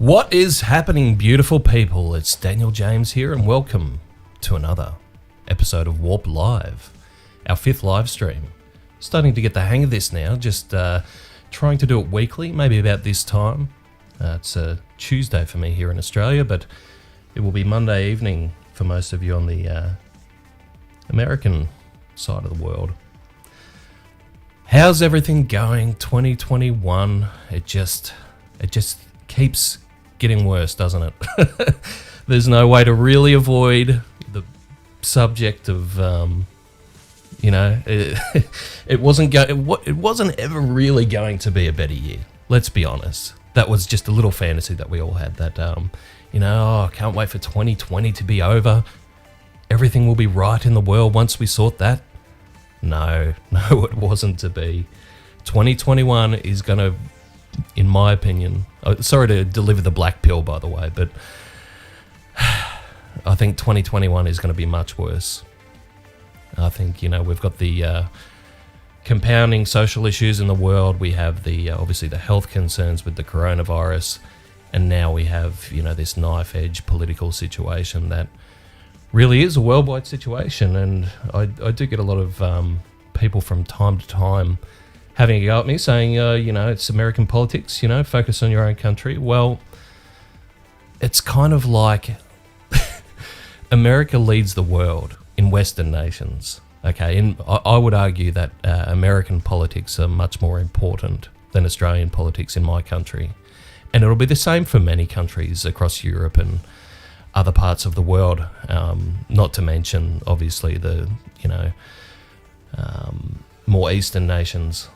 What is happening, beautiful people? It's Daniel James here, and welcome to another episode of Warp Live, our fifth live stream. Starting to get the hang of this now, just trying to do it weekly, maybe about this time. It's a Tuesday for me here in Australia, but it will be Monday evening for most of you on the American side of the world. How's everything going? 2021, it just keeps getting worse, doesn't it? There's no way to really avoid the subject of, it wasn't ever really going to be a better year. Let's be honest. That was just a little fantasy that we all had. That, I can't wait for 2020 to be over. Everything will be right in the world once we sort that. No, it wasn't to be. 2021 is going to, in my opinion, sorry to deliver the black pill, by the way, but I think 2021 is going to be much worse. I think, we've got the compounding social issues in the world. We have the obviously the health concerns with the coronavirus, and now we have, this knife-edge political situation that really is a worldwide situation. And I do get a lot of people from time to time having a go at me saying, it's American politics, focus on your own country. Well, it's kind of like America leads the world in Western nations, okay? And I would argue that American politics are much more important than Australian politics in my country. And it'll be the same for many countries across Europe and other parts of the world, not to mention, obviously, the, more Eastern nations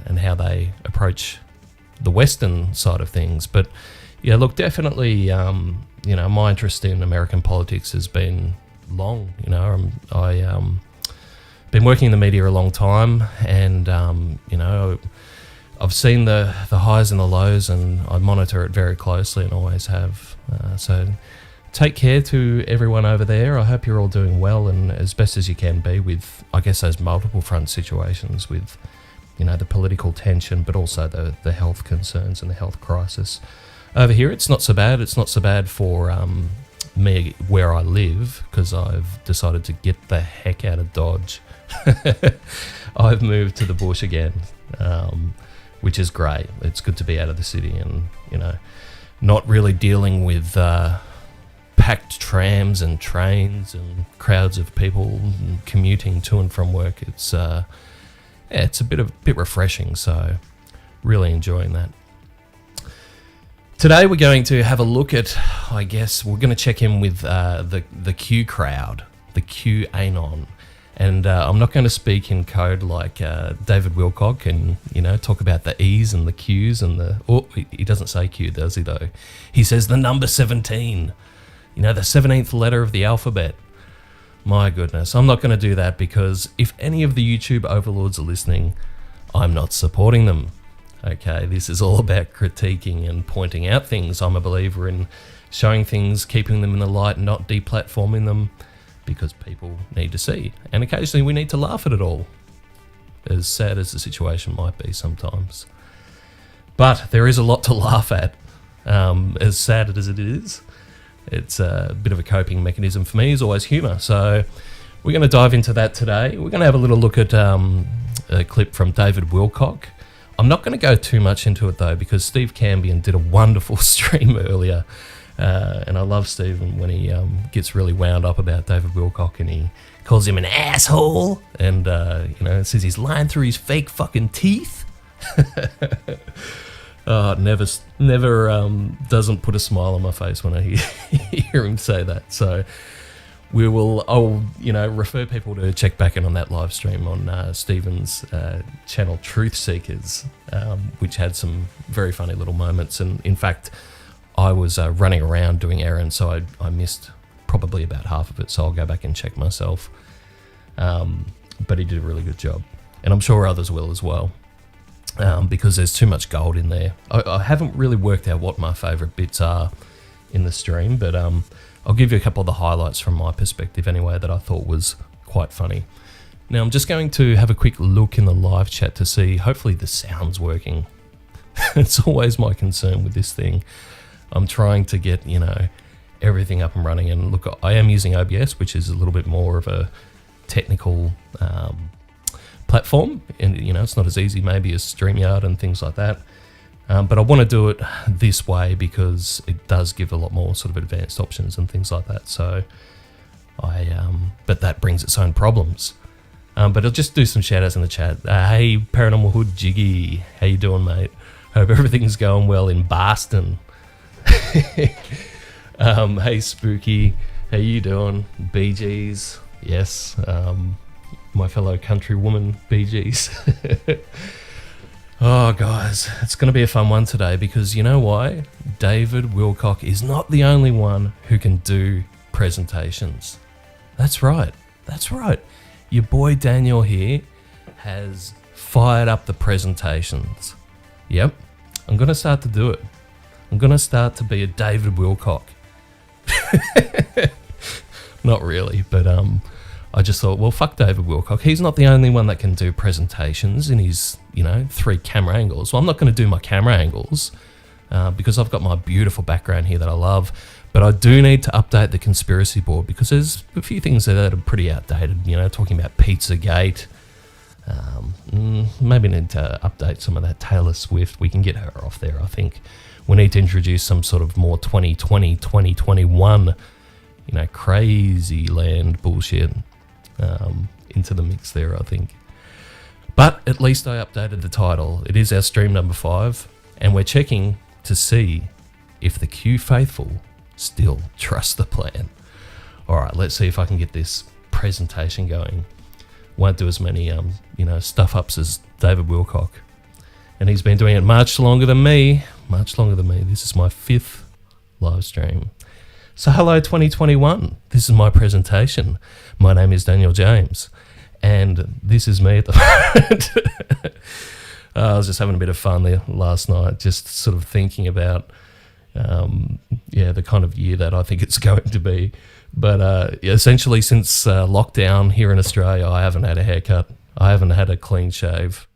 and how they approach the Western side of things. But, yeah, look, definitely, my interest in American politics has been long. I've been working in the media a long time, and, I've seen the highs and the lows, and I monitor it very closely and always have. So take care to everyone over there. I hope you're all doing well and as best as you can be with, I guess, those multiple front situations with, the political tension, but also the health concerns and the health crisis. Over here, it's not so bad. It's not so bad for me where I live, because I've decided to get the heck out of Dodge. I've moved to the bush again, which is great. It's good to be out of the city and, not really dealing with packed trams and trains and crowds of people commuting to and from work. It's a bit refreshing, so really enjoying that. Today we're going to have a look at, I guess, we're going to check in with the Q crowd, the QAnon. And I'm not going to speak in code like David Wilcock and, talk about the E's and the Q's and he doesn't say Q, does he, though? He says the number 17, the 17th letter of the alphabet. My goodness, I'm not going to do that, because if any of the YouTube overlords are listening, I'm not supporting them. Okay, this is all about critiquing and pointing out things. I'm a believer in showing things, keeping them in the light, and not deplatforming them, because people need to see. And occasionally we need to laugh at it all, as sad as the situation might be sometimes. But there is a lot to laugh at, as sad as it is. It's a bit of a coping mechanism for me, is always humour. So we're going to dive into that today. We're going to have a little look at a clip from David Wilcock. I'm not going to go too much into it, though, because Steve Cambion did a wonderful stream earlier. And I love Steve when he gets really wound up about David Wilcock, and he calls him an asshole and, says he's lying through his fake fucking teeth. Never doesn't put a smile on my face when I hear him say that. So I'll refer people to check back in on that live stream on Stephen's channel, Truth Seekers, which had some very funny little moments. And in fact, I was running around doing errands, so I missed probably about half of it, so I'll go back and check myself. But he did a really good job, and I'm sure others will as well, because there's too much gold in there. I haven't really worked out what my favourite bits are in the stream, but I'll give you a couple of the highlights from my perspective anyway that I thought was quite funny. Now I'm just going to have a quick look in the live chat to see, hopefully the sound's working. It's always my concern with this thing. I'm trying to get, everything up and running. And look, I am using OBS, which is a little bit more of a technical platform, and it's not as easy maybe as StreamYard and things like that. But I want to do it this way because it does give a lot more sort of advanced options and things like that. So but that brings its own problems. But I'll just do some shout outs in the chat. Hey, Paranormal Hood Jiggy, how you doing, mate? Hope everything's going well in Boston. Hey, Spooky, how you doing? BGs, yes. My fellow countrywoman, BGs. Oh, guys, it's going to be a fun one today because you know why? David Wilcock is not the only one who can do presentations. That's right. Your boy Daniel here has fired up the presentations. Yep, I'm going to start to do it. I'm going to start to be a David Wilcock. Not really, but I just thought, well, fuck David Wilcock. He's not the only one that can do presentations in his, 3 camera angles. Well, I'm not going to do my camera angles because I've got my beautiful background here that I love. But I do need to update the conspiracy board because there's a few things that are pretty outdated, talking about Pizzagate. Maybe need to update some of that Taylor Swift. We can get her off there, I think. We need to introduce some sort of more 2020, 2021, crazy land bullshit into the mix there, I think. But at least I updated the title. It is our stream number 5, and we're checking to see if the Q faithful still trust the plan. All right, let's see if I can get this presentation going. Won't do as many, stuff ups as David Wilcock. And he's been doing it much longer than me. This is my 5th live stream. So hello 2021. This is my presentation. My name is Daniel James. And this is me at the moment. I was just having a bit of fun there last night, just sort of thinking about the kind of year that I think it's going to be. But essentially since lockdown here in Australia, I haven't had a haircut. I haven't had a clean shave.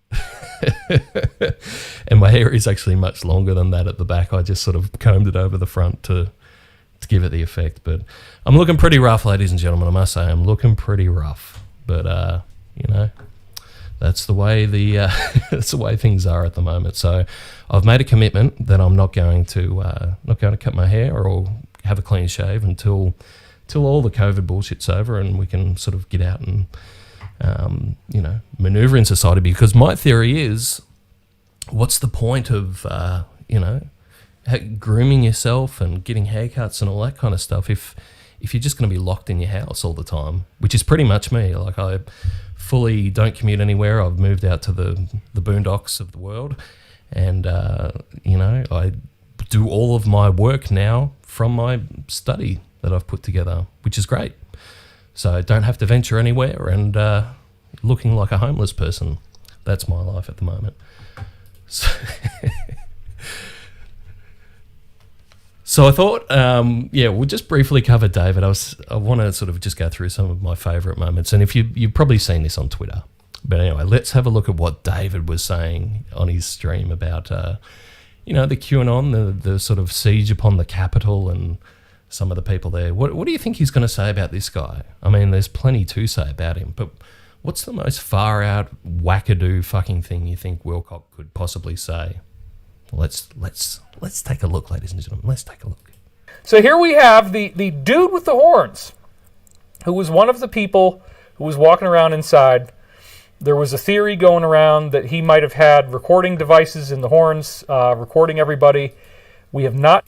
And my hair is actually much longer than that at the back. I just sort of combed it over the front to give it the effect. But I'm looking pretty rough, ladies and gentlemen. I must say I'm looking pretty rough. But, that's the way that's the way things are at the moment. So I've made a commitment that I'm not going to cut my hair or have a clean shave until all the COVID bullshit's over and we can sort of get out and maneuver in society. Because my theory is, what's the point of grooming yourself and getting haircuts and all that kind of stuff if you're just going to be locked in your house all the time, which is pretty much me. Like, I fully don't commute anywhere. I've moved out to the boondocks of the world, and I do all of my work now from my study that I've put together, which is great. So I don't have to venture anywhere and looking like a homeless person. That's my life at the moment. So I thought, we'll just briefly cover David. I want to sort of just go through some of my favourite moments. And if you've probably seen this on Twitter. But anyway, let's have a look at what David was saying on his stream about, the QAnon, the sort of siege upon the Capitol and some of the people there. What do you think he's going to say about this guy? I mean, there's plenty to say about him, but what's the most far-out, wackadoo fucking thing you think Wilcock could possibly say? Let's take a look, ladies and gentlemen. Let's take a look. So here we have the dude with the horns, who was one of the people who was walking around inside. There was a theory going around that he might have had recording devices in the horns, recording everybody. We have not...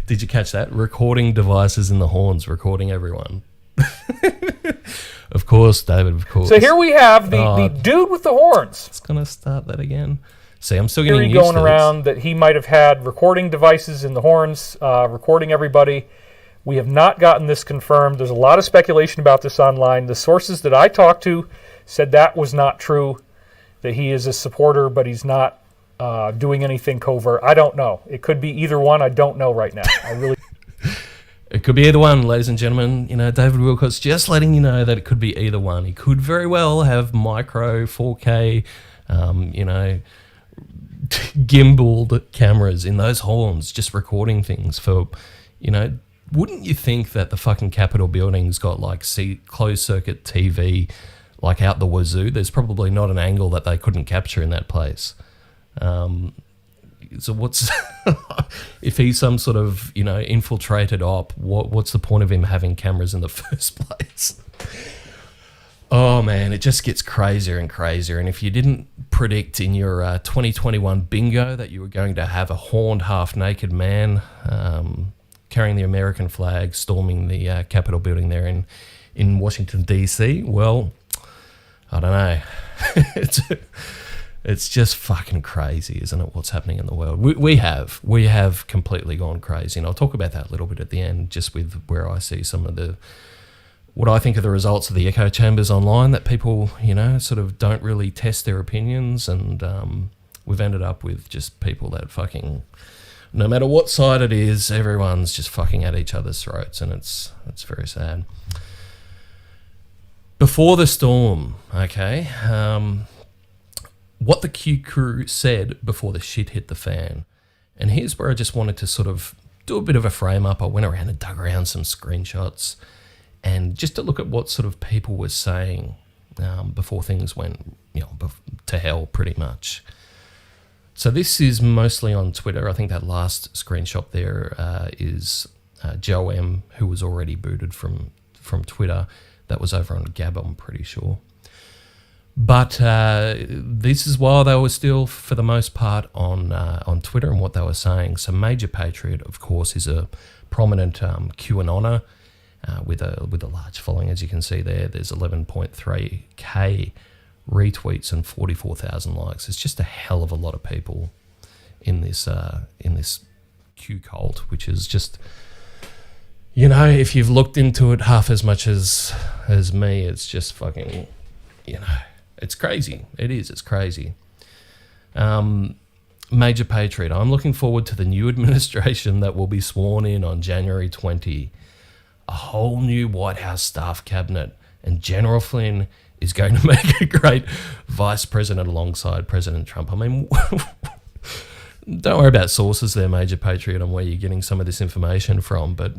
Did you catch that? Recording devices in the horns, recording everyone. Of course, David, of course. So here we have the dude with the horns. It's going to start that again. See, I'm still getting used going around that he might have had recording devices in the horns, recording everybody. We have not gotten this confirmed. There's a lot of speculation about this online. The sources that I talked to said that was not true, that he is a supporter, but he's not doing anything covert. I don't know. It could be either one. I don't know right now. I really. It could be either one, ladies and gentlemen. David Wilcock's just letting you know that it could be either one. He could very well have micro 4K, gimbaled cameras in those horns just recording things for, wouldn't you think that the fucking Capitol building's got like closed circuit TV like out the wazoo? There's probably not an angle that they couldn't capture in that place. So what's if he's some sort of infiltrated op? What's the point of him having cameras in the first place? Oh man, it just gets crazier and crazier. And if you didn't predict in your 2021 bingo that you were going to have a horned, half-naked man carrying the American flag, storming the Capitol building there in Washington D.C., well, I don't know. It's just fucking crazy, isn't it, what's happening in the world? We have completely gone crazy, and I'll talk about that a little bit at the end, just with where I see some of what I think are the results of the echo chambers online, that people, sort of don't really test their opinions, and we've ended up with just people that fucking, no matter what side it is, everyone's just fucking at each other's throats, and it's very sad. Before the storm, okay, what the Q crew said before the shit hit the fan. And here's where I just wanted to sort of do a bit of a frame up. I went around and dug around some screenshots, and just to look at what sort of people were saying before things went, to hell pretty much. So this is mostly on Twitter. I think that last screenshot there is Joe M, who was already booted from Twitter. That was over on Gab, I'm pretty sure. But this is while they were still, for the most part, on Twitter and what they were saying. So Major Patriot, of course, is a prominent QAnoner with a large following, as you can see there. There's 11.3k retweets and 44,000 likes. It's just a hell of a lot of people in this Q cult, which is just, if you've looked into it half as much as me, it's just fucking, it's crazy. It is. It's crazy. Major Patriot, I'm looking forward to the new administration that will be sworn in on January 20. A whole new White House staff cabinet, and General Flynn is going to make a great vice president alongside President Trump. I mean, don't worry about sources there, Major Patriot, on where you're getting some of this information from, but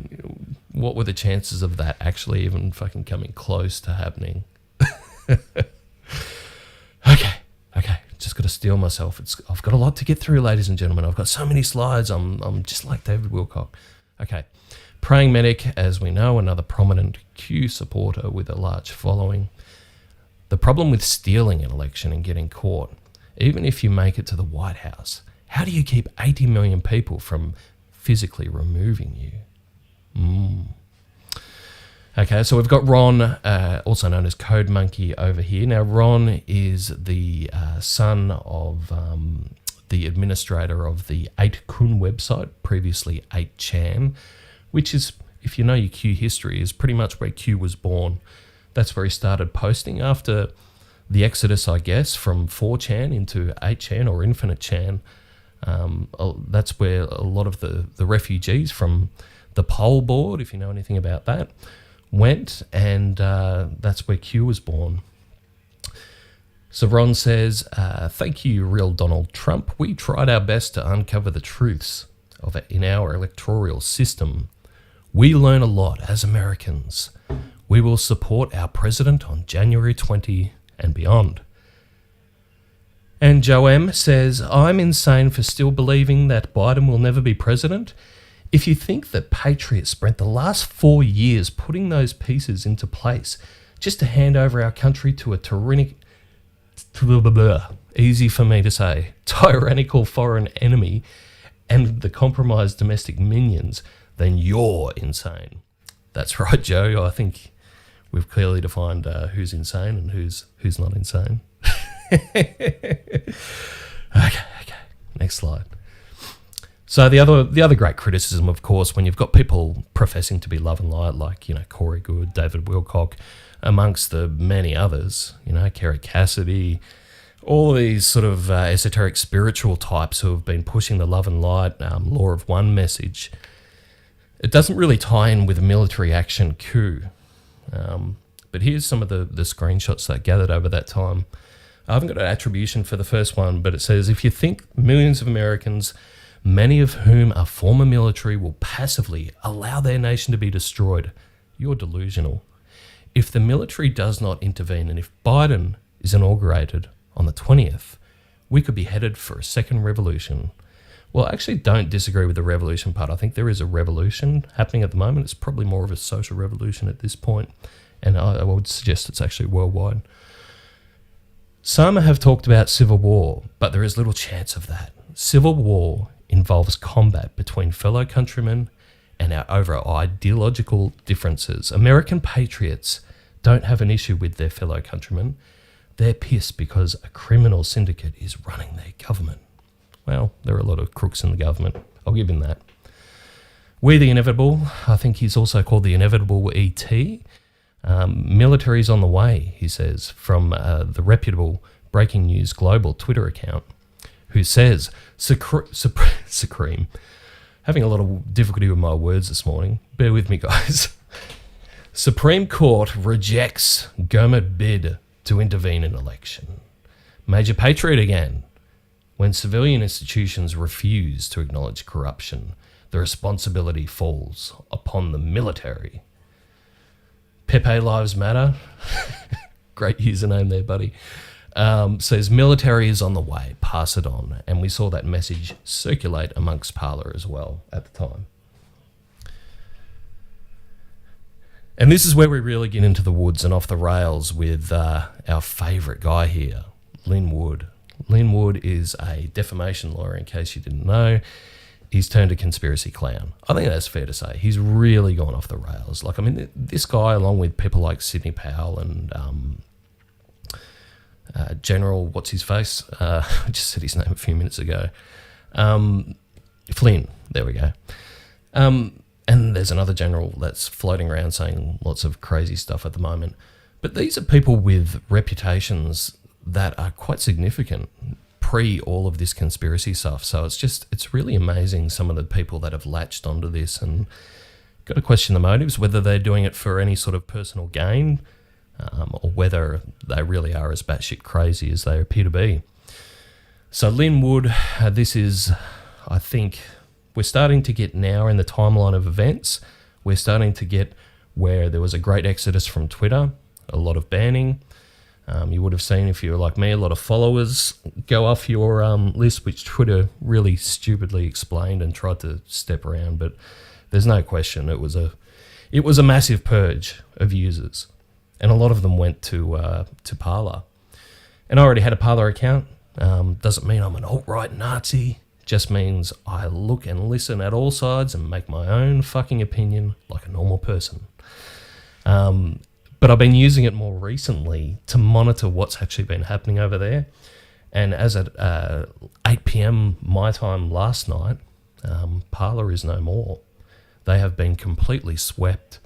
what were the chances of that actually even fucking coming close to happening? Okay, just got to steel myself. I've got a lot to get through, ladies and gentlemen. I've got so many slides. I'm just like David Wilcock. Okay, Praying Medic, as we know, another prominent Q supporter with a large following. The problem with stealing an election and getting caught, even if you make it to the White House, how do you keep 80 million people from physically removing you? Okay, so we've got Ron, also known as Code Monkey, over here. Now, Ron is the son of the administrator of the 8kun website, previously 8chan, which is, if you know your Q history, is pretty much where Q was born. That's where he started posting after the exodus, I guess, from 4chan into 8chan or Infinite Chan. That's where a lot of the refugees from the pole board, if you know anything about that, went, and that's where Q was born. So Ron says, thank you, real Donald Trump. We tried our best to uncover the truths in our electoral system. We learn a lot as Americans. We will support our president on January 20 and beyond. And Joe M says, I'm insane for still believing that Biden will never be president. If you think that Patriots spent the last 4 years putting those pieces into place just to hand over our country to a easy for me to say, tyrannical foreign enemy and the compromised domestic minions, then you're insane. That's right, Joe. I think we've clearly defined who's insane and who's not insane. Okay. Next slide. So the other great criticism, of course, when you've got people professing to be love and light, like Corey Good, David Wilcock, amongst the many others, Kerry Cassidy, all these sort of esoteric spiritual types who have been pushing the love and light, law of one message. It doesn't really tie in with a military action coup. But here's some of the screenshots that I gathered over that time. I haven't got an attribution for the first one, but it says, if you think millions of Americans, many of whom are former military, will passively allow their nation to be destroyed, you're delusional. If the military does not intervene, and if Biden is inaugurated on the 20th, we could be headed for a second revolution. Well, I actually don't disagree with the revolution part. I think there is a revolution happening at the moment. It's probably more of a social revolution at this point, and I would suggest it's actually worldwide. Some have talked about civil war, but there is little chance of that. Civil war involves combat between fellow countrymen and over ideological differences. American patriots don't have an issue with their fellow countrymen. They're pissed because a criminal syndicate is running their government. Well, there are a lot of crooks in the government. I'll give him that. We the Inevitable. I think he's also called the Inevitable ET. Military's on the way, he says, from the reputable Breaking News Global Twitter account, who says, Supreme, having a lot of difficulty with my words this morning. Bear with me, guys. Supreme Court rejects government bid to intervene in election. Major Patriot again. When civilian institutions refuse to acknowledge corruption, the responsibility falls upon the military. Pepe Lives Matter. Great username there, buddy. Says military is on the way. Pass it on. And we saw that message circulate amongst Parler as well at the time. And this is where we really get into the woods and off the rails with our favourite guy here, Lin Wood. Lin Wood is a defamation lawyer, in case you didn't know. He's turned a conspiracy clown. I think that's fair to say. He's really gone off the rails. Like, I mean, this guy, along with people like Sidney Powell and General, what's his face? I just said his name a few minutes ago. Flynn, there we go. And there's another general that's floating around saying lots of crazy stuff at the moment. But these are people with reputations that are quite significant pre all of this conspiracy stuff. So it's really amazing, some of the people that have latched onto this, and got to question the motives, whether they're doing it for any sort of personal gain, or whether they really are as batshit crazy as they appear to be. So Lin Wood, this is, I think, we're starting to get now in the timeline of events, we're starting to get where there was a great exodus from Twitter, a lot of banning. You would have seen, if you're like me, a lot of followers go off your list, which Twitter really stupidly explained and tried to step around. But there's no question it was a massive purge of users, and a lot of them went to Parler. And I already had a Parler account. Doesn't mean I'm an alt-right Nazi. Just means I look and listen at all sides and make my own fucking opinion like a normal person. But I've been using it more recently to monitor what's actually been happening over there. And as at 8 p.m. my time last night, Parler is no more. They have been completely swept.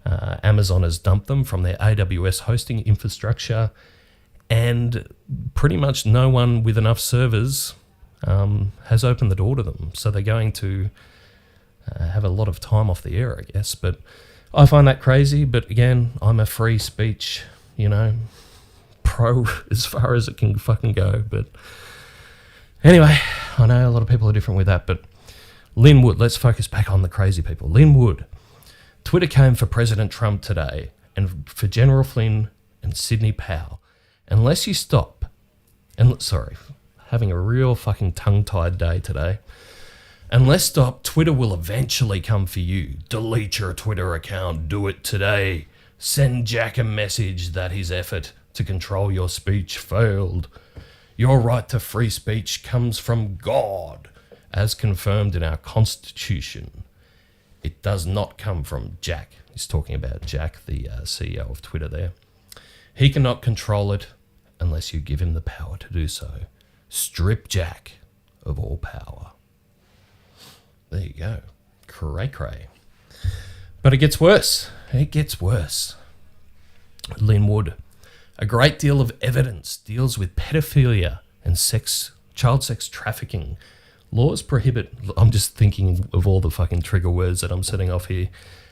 Amazon has dumped them from their AWS hosting infrastructure, and pretty much no one with enough servers has opened the door to them. So they're going to have a lot of time off the air, I guess. But I find that crazy, but again, I'm a free speech, pro as far as it can fucking go. But anyway, I know a lot of people are different with that, but Lin Wood, let's focus back on the crazy people. Lin Wood. Twitter came for President Trump today and for General Flynn and Sidney Powell. Unless you stop, and sorry, having a real fucking tongue-tied day today. Unless stop, Twitter will eventually come for you. Delete your Twitter account. Do it today. Send Jack a message that his effort to control your speech failed. Your right to free speech comes from God, as confirmed in our Constitution. It does not come from Jack. He's talking about Jack, the CEO of Twitter there. He cannot control it unless you give him the power to do so. Strip Jack of all power. There you go. Cray. But it gets worse. It gets worse. Lin Wood. A great deal of evidence deals with pedophilia and child sex trafficking. Laws prohibit... I'm just thinking of all the fucking trigger words that I'm setting off here.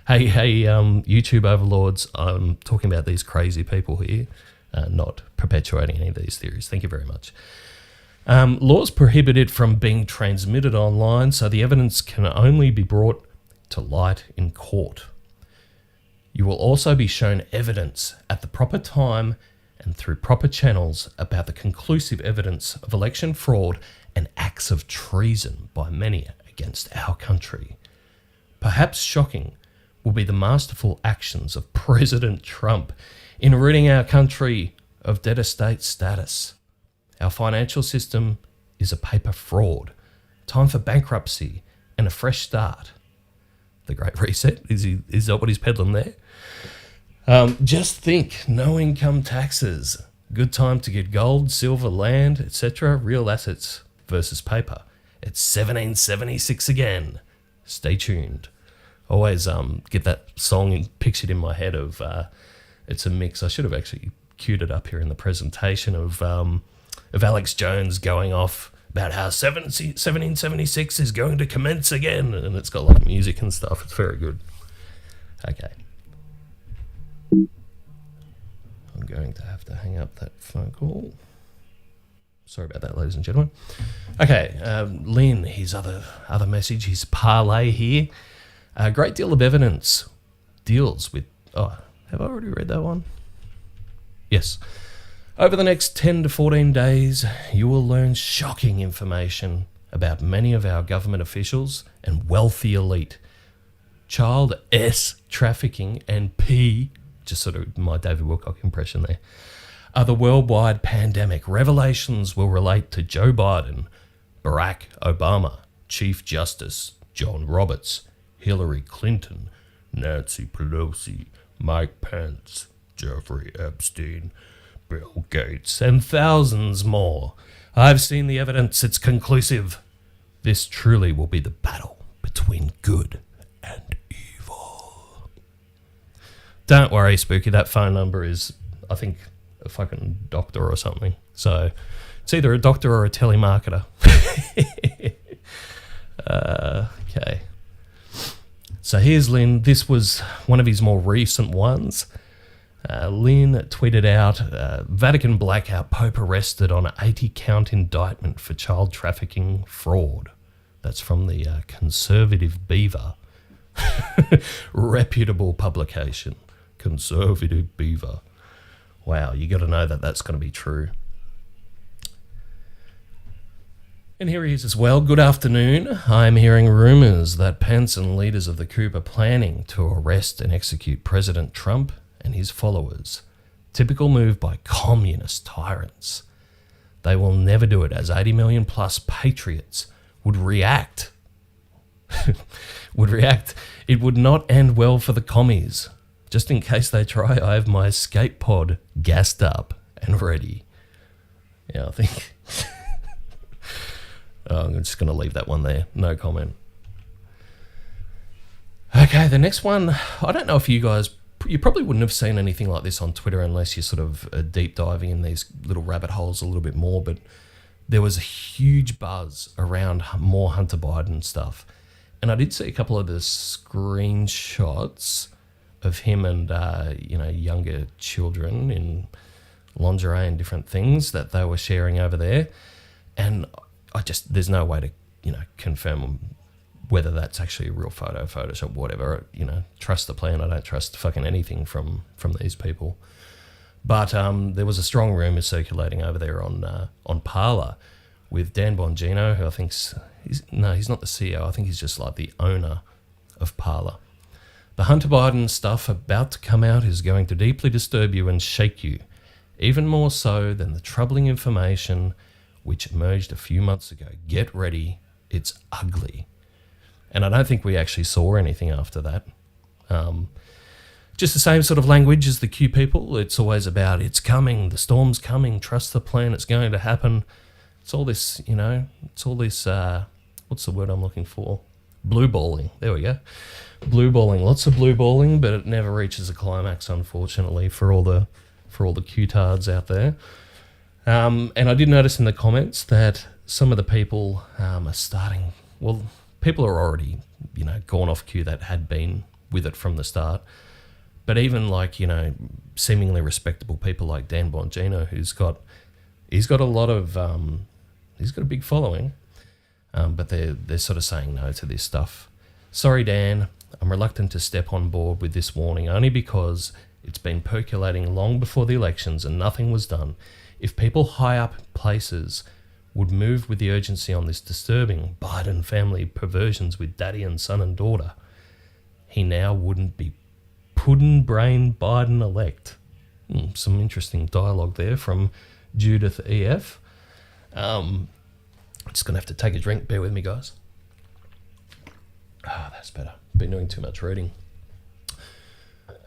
Hey, YouTube overlords, I'm talking about these crazy people here. not perpetuating any of these theories. Thank you very much. Laws prohibit it from being transmitted online, so the evidence can only be brought to light in court. You will also be shown evidence at the proper time and through proper channels about the conclusive evidence of election fraud and acts of treason by many against our country. Perhaps shocking will be the masterful actions of President Trump in ridding our country of debtor state status. Our financial system is a paper fraud. Time for bankruptcy and a fresh start. The Great Reset, is that what he's peddling there? Just think, no income taxes. Good time to get gold, silver, land, etc. Real assets versus paper. It's 1776 again. Stay tuned. Always get that song pictured in my head of, it's a mix. I should have actually queued it up here in the presentation of Alex Jones going off about how 1776 is going to commence again, and it's got like music and stuff. It's very good. Okay. I'm going to have to hang up that phone call. Sorry about that, ladies and gentlemen. Okay, Lynn, his other message, his parlay here. A great deal of evidence deals with... Oh, have I already read that one? Yes. Over the next 10 to 14 days, you will learn shocking information about many of our government officials and wealthy elite. Child trafficking and P, just sort of my David Wilcock impression there, are the worldwide pandemic. Revelations will relate to Joe Biden, Barack Obama, Chief Justice John Roberts, Hillary Clinton, Nancy Pelosi, Mike Pence, Jeffrey Epstein, Bill Gates, and thousands more. I've seen the evidence. It's conclusive. This truly will be the battle between good and evil. Don't worry, Spooky. That phone number is, I think, a fucking doctor or something. So it's either a doctor or a telemarketer. Okay. So here's Lynn. This was one of his more recent ones. Lynn tweeted out, Vatican blackout, Pope arrested on an 80-count indictment for child trafficking fraud. That's from the Conservative Beaver. Reputable publication. Conservative Beaver. Wow, you got to know that that's going to be true. And here he is as well. Good afternoon. I'm hearing rumours that Pence and leaders of the coup are planning to arrest and execute President Trump and his followers. Typical move by communist tyrants. They will never do it, as 80 million plus patriots would react. It would not end well for the commies. Just in case they try, I have my escape pod gassed up and ready. Yeah, I think... I'm just going to leave that one there. No comment. Okay, the next one. I don't know if you guys... You probably wouldn't have seen anything like this on Twitter unless you're sort of deep diving in these little rabbit holes a little bit more, but there was a huge buzz around more Hunter Biden stuff. And I did see a couple of the screenshots of him and, younger children in lingerie and different things that they were sharing over there. And there's no way to, confirm whether that's actually a real photo, Photoshop, whatever. Trust the plan. I don't trust fucking anything from these people. But there was a strong rumour circulating over there on Parler with Dan Bongino, who I think's... he's not the CEO. I think he's just like the owner of Parler. The Hunter Biden stuff about to come out is going to deeply disturb you and shake you, even more so than the troubling information which emerged a few months ago. Get ready. It's ugly. And I don't think we actually saw anything after that. Just the same sort of language as the Q people. It's always about, it's coming, the storm's coming, trust the plan, it's going to happen. It's all this, what's the word I'm looking for? Blue balling. There we go. Blue balling. Lots of blue balling, but it never reaches a climax, unfortunately, for all the Q-tards out there. And I did notice in the comments that some of the people are starting... Well, people are already, gone off Q that had been with it from the start. But even seemingly respectable people like Dan Bongino, he's got a lot of he's got a big following, but they're sort of saying no to this stuff. Sorry, Dan, I'm reluctant to step on board with this warning only because it's been percolating long before the elections and nothing was done. If people high up places would move with the urgency on this disturbing Biden family perversions with daddy and son and daughter, he now wouldn't be puddin' brain Biden elect. Some interesting dialogue there from Judith EF. I'm just going to have to take a drink. Bear with me, guys. That's better. Been doing too much reading.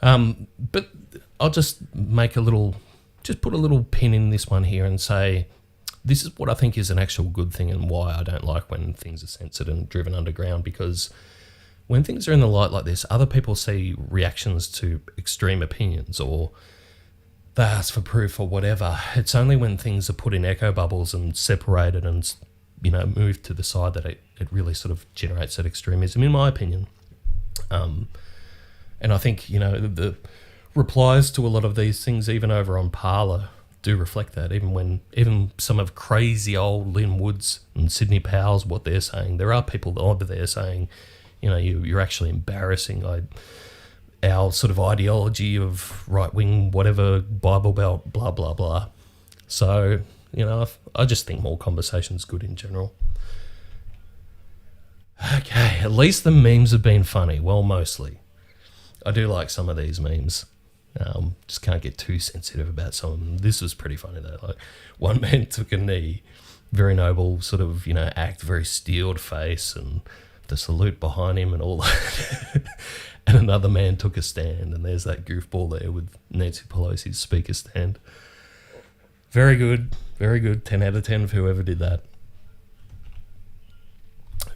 But I'll just put a little pin in this one here and say this is what I think is an actual good thing and why I don't like when things are censored and driven underground, because when things are in the light like this, other people see reactions to extreme opinions or they ask for proof or whatever. It's only when things are put in echo bubbles and separated and, moved to the side that it really sort of generates that extremism, in my opinion. And I think, the replies to a lot of these things, even over on Parler, do reflect that. Even some of crazy old Lynn Woods and Sidney Powell's, what they're saying, there are people over there saying, you're actually embarrassing. Our sort of ideology of right-wing, whatever, Bible Belt, blah, blah, blah. So, I just think more conversation's good in general. Okay, at least the memes have been funny. Well, mostly. I do like some of these memes. Just can't get too sensitive about some of them. This was pretty funny though. Like, one man took a knee, very noble, sort of, act, very steeled face, and the salute behind him and all that. And another man took a stand, and there's that goofball there with Nancy Pelosi's speaker stand. Very good, very good. 10 out of 10 for whoever did that.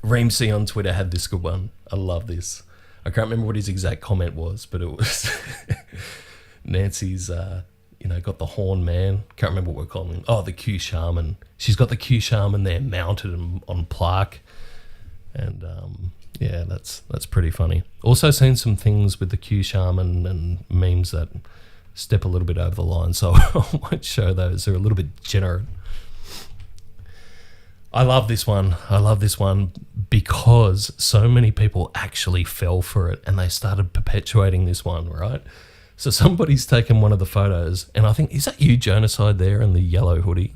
Reemsy on Twitter had this good one. I love this. I can't remember what his exact comment was, but it was Nancy's, got the horn man. Can't remember what we're calling him. Oh, the Q Shaman. She's got the Q Shaman there mounted on plaque. And, that's pretty funny. Also seen some things with the Q Shaman and memes that step a little bit over the line, so I won't show those. They're a little bit degenerate. I love this one because so many people actually fell for it and they started perpetuating this one, right? So somebody's taken one of the photos, and I think, is that you, Jonaside, there in the yellow hoodie?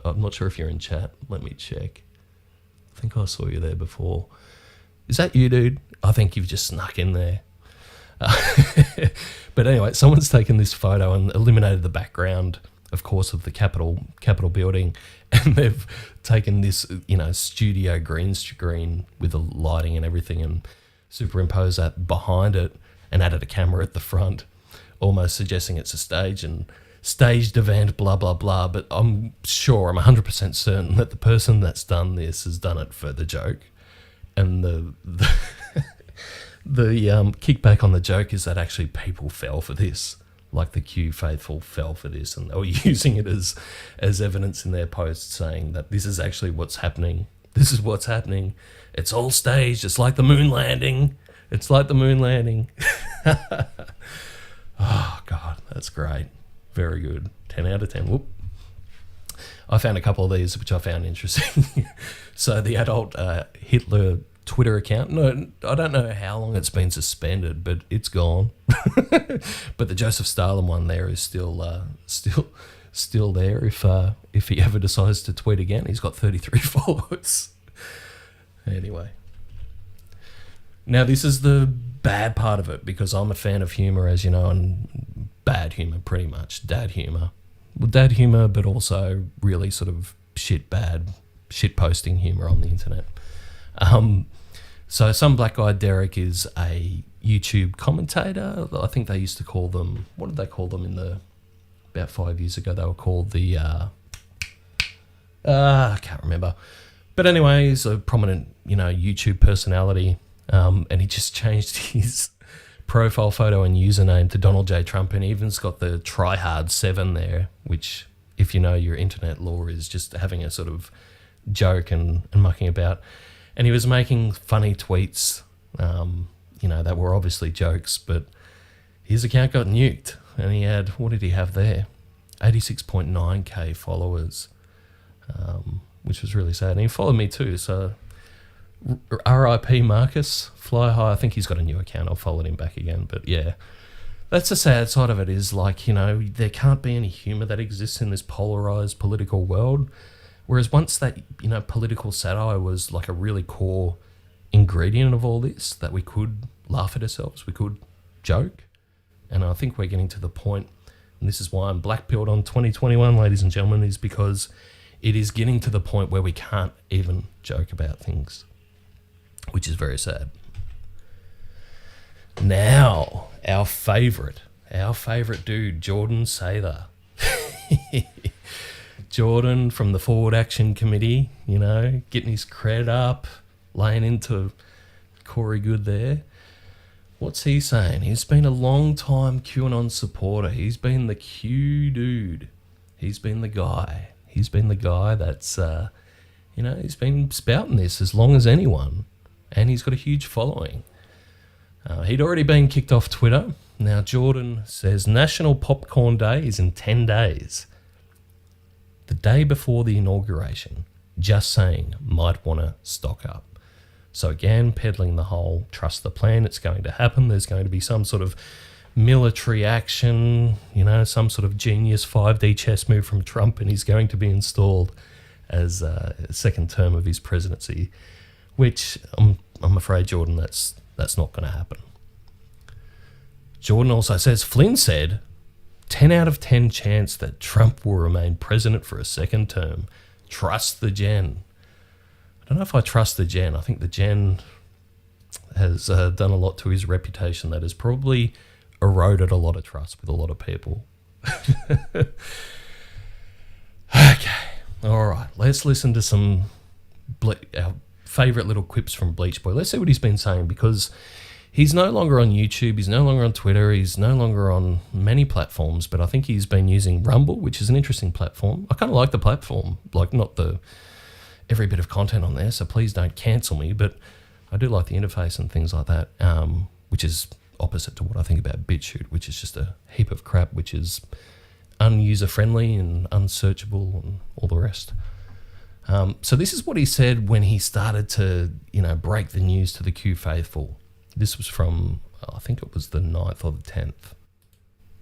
I'm not sure if you're in chat. Let me check. I think I saw you there before. Is that you, dude? I think you've just snuck in there. But anyway, someone's taken this photo and eliminated the background, of course, of the Capitol building, and they've taken this, studio green screen with the lighting and everything and superimposed that behind it and added a camera at the front, almost suggesting it's a stage and staged event, blah, blah, blah. But I'm 100% certain that the person that's done this has done it for the joke. And the kickback on the joke is that actually people fell for this. Like the Q faithful fell for this, and they were using it as evidence in their posts, saying that this is actually what's happening. This is what's happening. It's all staged. It's like the moon landing. It's like the moon landing. Oh, God, that's great. Very good. 10 out of 10. Whoop. I found a couple of these, which I found interesting. So the adult Hitler Twitter account, no, I don't know how long it's been suspended, but it's gone. But the Joseph Stalin one there is still there. If he ever decides to tweet again, he's got 33 followers. Anyway, now this is the bad part of it, because I'm a fan of humor, as you know, and bad humor, pretty much dad humor. Well, dad humor, but also really sort of shit posting humor on the internet. So some black guy Derek is a YouTube commentator. I think they used to call them, what did they call them about 5 years ago? They were called the, I can't remember. But anyway, he's a prominent, YouTube personality. And he just changed his profile photo and username to Donald J. Trump, and he even's got the tryhard 7 there, which, if you know your internet lore, is just having a sort of joke and mucking about. And he was making funny tweets, that were obviously jokes, but his account got nuked. and he had, what did he have there? 86.9k followers, which was really sad. And he followed me too, so R.I.P. Marcus, fly high. I think he's got a new account. I'll follow him back again. But yeah, that's the sad side of it is, like, you know, there can't be any humour that exists in this polarised political world. Whereas once that, you know, political satire was like a really core ingredient of all this, that we could laugh at ourselves, we could joke. And I think we're getting to the point, and this is why I'm black-pilled on 2021, ladies and gentlemen, is because it is getting to the point where we can't even joke about things, which is very sad. Now, our favourite dude, Jordan Sather. Jordan from the Forward Action Committee, you know, getting his cred up, laying into Corey Good there. What's he saying? He's been a long-time QAnon supporter. He's been the Q dude. He's been the guy. He's been the guy that's, you know, he's been spouting this as long as anyone. And he's got a huge following. He'd already been kicked off Twitter. Now, Jordan says National Popcorn Day is in 10 days. The day before the inauguration. Just saying, might want to stock up. So again, peddling the whole trust the plan, it's going to happen. There's going to be some sort of military action, you know, some sort of genius 5D chess move from Trump, and he's going to be installed as a second term of his presidency, which I'm afraid, Jordan, that's not going to happen. Jordan also says, Flynn said, 10 out of 10 chance that Trump will remain president for a second term. Trust the Gen. I don't know if I trust the Gen. I think the Gen has done a lot to his reputation that has probably eroded a lot of trust with a lot of people. Okay. All right. Let's listen to some our favourite little quips from Bleach Boy. Let's see what he's been saying, because he's no longer on YouTube. He's no longer on Twitter. He's no longer on many platforms, but I think he's been using Rumble, which is an interesting platform. I kind of like the platform, like not the every bit of content on there, so please don't cancel me, but I do like the interface and things like that, which is opposite to what I think about BitChute, which is just a heap of crap, which is user-friendly and unsearchable and all the rest. So this is what he said when he started to, you know, break the news to the Q faithful. This was from, I think it was the 9th or the 10th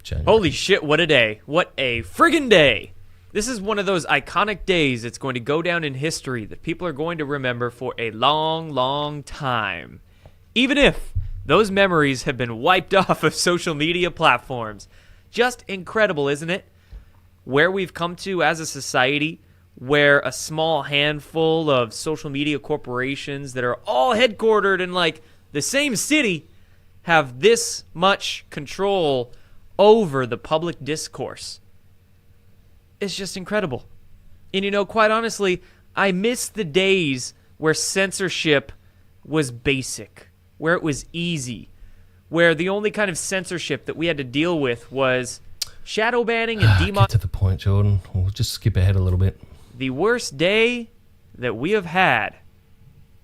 January. Holy shit, what a day. What a friggin' day. This is one of those iconic days that's going to go down in history that people are going to remember for a long, long time. Even if those memories have been wiped off of social media platforms. Just incredible, isn't it? Where we've come to as a society, where a small handful of social media corporations that are all headquartered in like the same city have this much control over the public discourse. It's just incredible. And, you know, quite honestly, I miss the days where censorship was basic, where it was easy, where the only kind of censorship that we had to deal with was shadow banning and Get to the point, Jordan. We'll just skip ahead a little bit. The worst day that we have had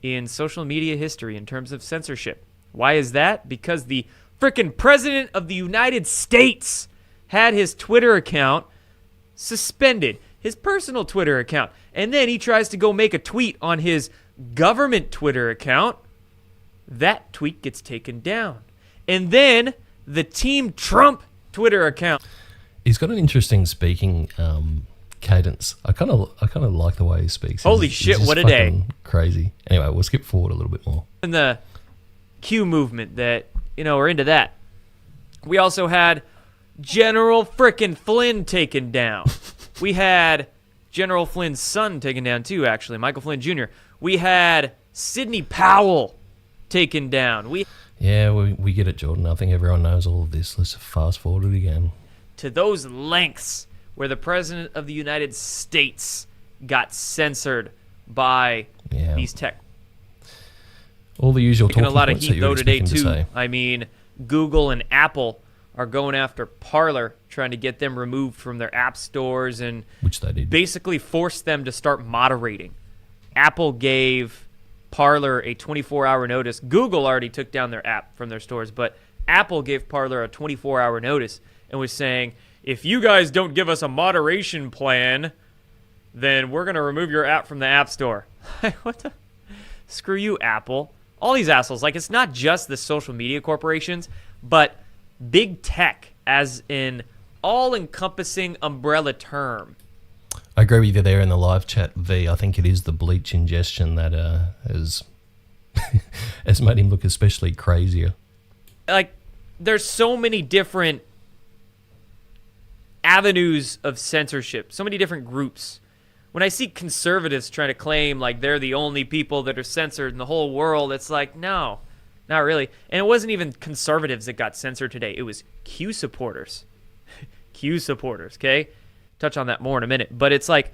in social media history in terms of censorship. Why is that? Because the frickin' President of the United States had his Twitter account suspended, his personal Twitter account, and then he tries to go make a tweet on his government Twitter account. That tweet gets taken down. And then the Team Trump Twitter account. He's got an interesting speaking cadence. I kind of like the way he speaks. Holy shit, what a day. Crazy. Anyway, we'll skip forward a little bit more. And the Q movement that, you know, we're into that. We also had General frickin' Flynn taken down. We had General Flynn's son taken down too, actually, Michael Flynn Jr. We had Sidney Powell taken down. We get it, Jordan. I think everyone knows all of this. Let's fast forward it again. To those lengths where the President of the United States got censored by these tech. All the usual talking a lot of points heat that you though would today expect him too. to say. I mean, Google and Apple are going after Parler, trying to get them removed from their app stores and Which they did. basically force them to start moderating. Apple gave Parler a 24-hour notice. Google already took down their app from their stores, but Apple gave Parler a 24-hour notice, and was saying, if you guys don't give us a moderation plan, then we're going to remove your app from the App Store. What the? Screw you, Apple. All these assholes. Like, it's not just the social media corporations, but big tech as an all-encompassing umbrella term. I agree with you there in the live chat, V. I think it is the bleach ingestion that has made him look especially crazier. Like, there's so many different avenues of censorship, so many different groups. When I see conservatives trying to claim like they're the only people that are censored in the whole world, it's like, no, not really. And it wasn't even conservatives that got censored today. It was Q supporters. Q supporters, okay? Touch on that more in a minute. But it's like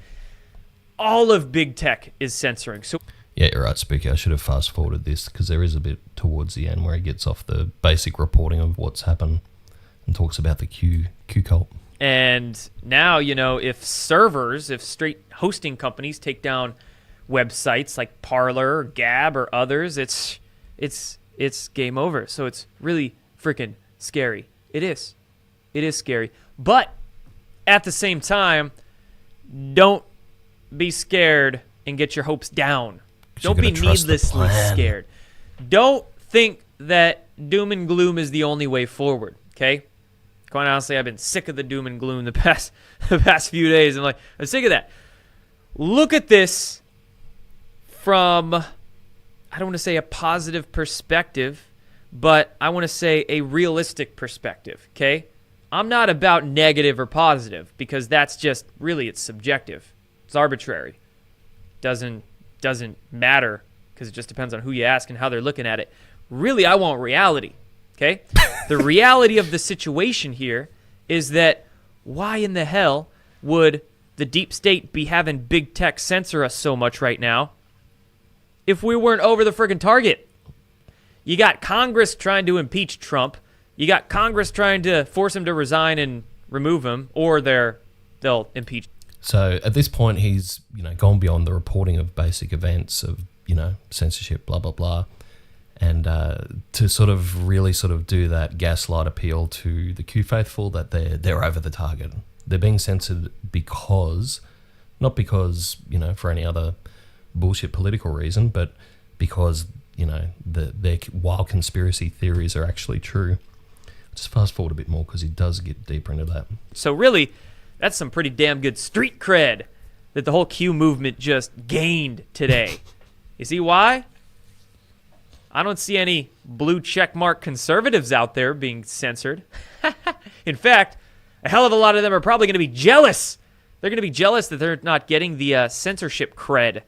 all of big tech is censoring. So Yeah, you're right, Spooky. I should have fast-forwarded this because there is a bit towards the end where he gets off the basic reporting of what's happened and talks about the Q cult. And now, you know, if straight hosting companies take down websites like Parler or Gab or others, it's game over. So it's really freaking scary. It is scary. But at the same time, don't be scared and get your hopes down. Don't be needlessly scared. Don't think that doom and gloom is the only way forward, okay? Quite honestly, I've been sick of the doom and gloom the past few days. I'm sick of that. Look at this from, I don't want to say a positive perspective, but I want to say a realistic perspective, okay? I'm not about negative or positive because that's just, really, it's subjective. It's arbitrary. Doesn't matter because it just depends on who you ask and how they're looking at it. Really, I want reality. Okay? The reality of the situation here is that why in the hell would the deep state be having big tech censor us so much right now if we weren't over the friggin' target? You got Congress trying to impeach Trump. You got Congress trying to force him to resign and remove him, or they'll impeach. So at this point, he's gone beyond the reporting of basic events of censorship, blah blah blah. And to sort of really sort of do that gaslight appeal to the Q faithful that they're over the target. They're being censored not because for any other bullshit political reason, but because their wild conspiracy theories are actually true. Just fast forward a bit more because he does get deeper into that. So really, that's some pretty damn good street cred that the whole Q movement just gained today. You see why? I don't see any blue checkmark conservatives out there being censored. In fact, a hell of a lot of them are probably going to be jealous. They're going to be jealous that they're not getting the censorship cred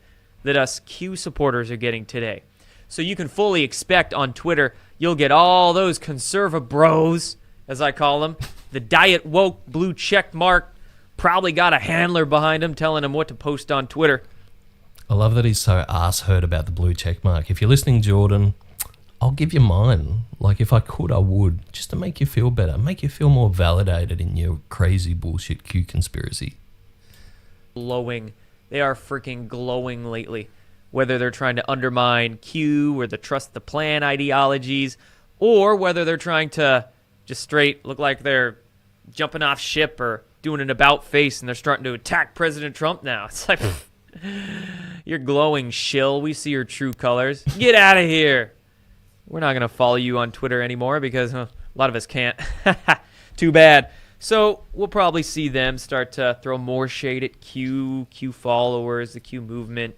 that us Q supporters are getting today. So you can fully expect on Twitter, you'll get all those conserva bros, as I call them, the diet woke blue checkmark, probably got a handler behind him telling him what to post on Twitter. I love that he's so ass-hurt about the blue check mark. If you're listening, Jordan, I'll give you mine. Like, if I could, I would. Just to make you feel better. Make you feel more validated in your crazy bullshit Q conspiracy. Glowing. They are freaking glowing lately. Whether they're trying to undermine Q or the trust the plan ideologies, or whether they're trying to just straight look like they're jumping off ship or doing an about face and they're starting to attack President Trump now. It's like... You're glowing shill. We see your true colors. Get out of here. We're not going to follow you on Twitter anymore because a lot of us can't. Too bad. So we'll probably see them start to throw more shade at Q followers, the Q movement.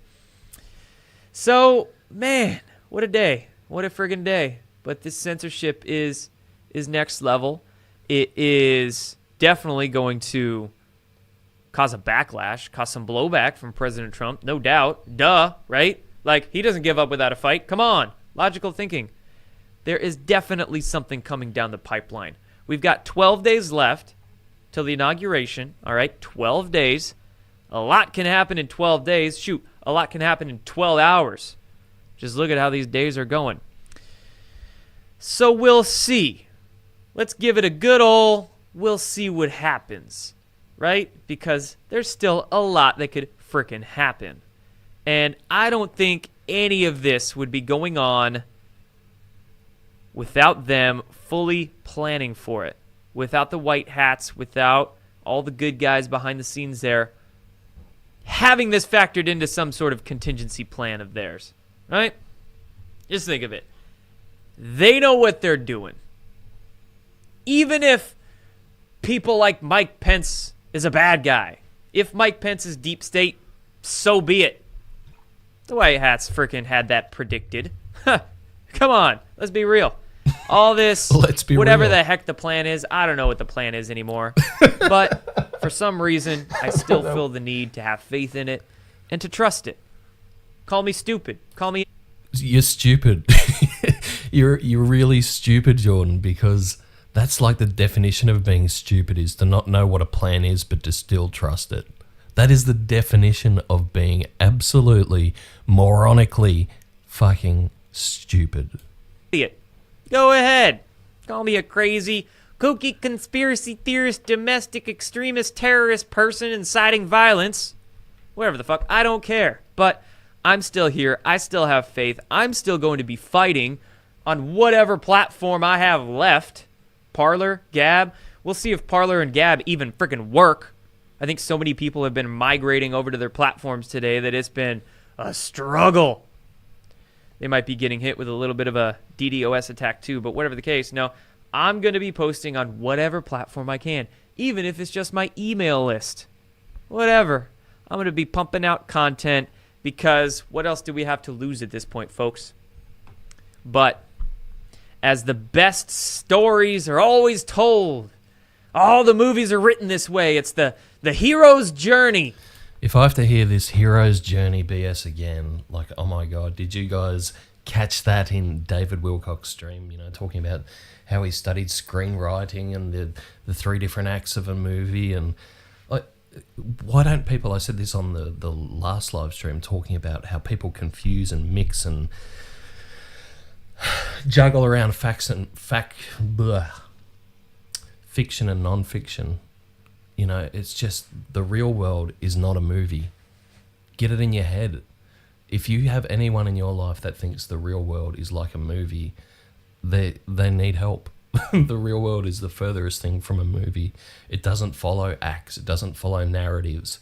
So, man, what a day. What a friggin' day. But this censorship is next level. It is definitely going to cause a backlash, cause some blowback from President Trump, no doubt. Duh, right? Like, he doesn't give up without a fight. Come on. Logical thinking. There is definitely something coming down the pipeline. We've got 12 days left till the inauguration. All right, 12 days. A lot can happen in 12 days. Shoot, a lot can happen in 12 hours. Just look at how these days are going. So we'll see. Let's give it a good ol' we'll see what happens. Right? Because there's still a lot that could frickin' happen. And I don't think any of this would be going on without them fully planning for it. without the white hats, without all the good guys behind the scenes there, having this factored into some sort of contingency plan of theirs, right? Just think of it. They know what they're doing. Even if people like Mike Pence is a bad guy, if Mike Pence is deep state, so be it. The White Hats freaking had that predicted. Come on, let's be real. All this, Let's be whatever real. the heck the plan is, I don't know what the plan is anymore. But for some reason, I still feel the need to have faith in it and to trust it. Call me stupid. Call me... You're stupid. You're really stupid, Jordan, because that's like the definition of being stupid, is to not know what a plan is but to still trust it. That is the definition of being absolutely moronically fucking stupid. Idiot. Go ahead. Call me a crazy, kooky conspiracy theorist, domestic extremist, terrorist person inciting violence. Whatever the fuck. I don't care. But I'm still here. I still have faith. I'm still going to be fighting on whatever platform I have left. Parler, Gab. We'll see if Parler and Gab even freaking work. I think so many people have been migrating over to their platforms today that it's been a struggle. They might be getting hit with a little bit of a DDoS attack too, but whatever the case, no, I'm going to be posting on whatever platform I can, even if it's just my email list. Whatever. I'm going to be pumping out content because what else do we have to lose at this point, folks? But as the best stories are always told, all the movies are written this way. It's the hero's journey. If I have to hear this hero's journey BS again, like, oh my God, did you guys catch that in David Wilcock's stream, talking about how he studied screenwriting and the three different acts of a movie? And like, why don't people, I said this on the last live stream, talking about how people confuse and mix and juggle around fiction and non-fiction. It's just the real world is not a movie. Get it in your head. If you have anyone in your life that thinks the real world is like a movie, they need help. The real world is the furthest thing from a movie. It doesn't follow acts. It doesn't follow narratives.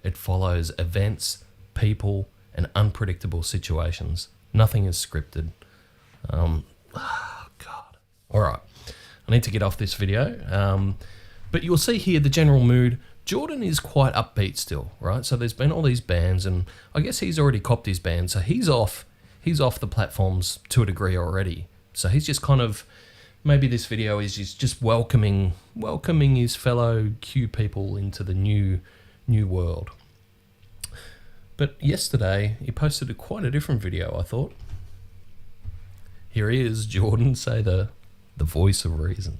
It follows events, people, and unpredictable situations. Nothing is scripted. God. All right. I need to get off this video. But you'll see here the general mood. Jordan is quite upbeat still, right? So there's been all these bans, and I guess he's already copped his ban, so he's off the platforms to a degree already. So he's just kind of, maybe this video is just welcoming his fellow Q people into the new world. But yesterday he posted quite a different video, I thought. Here he is, Jordan, say the voice of reason.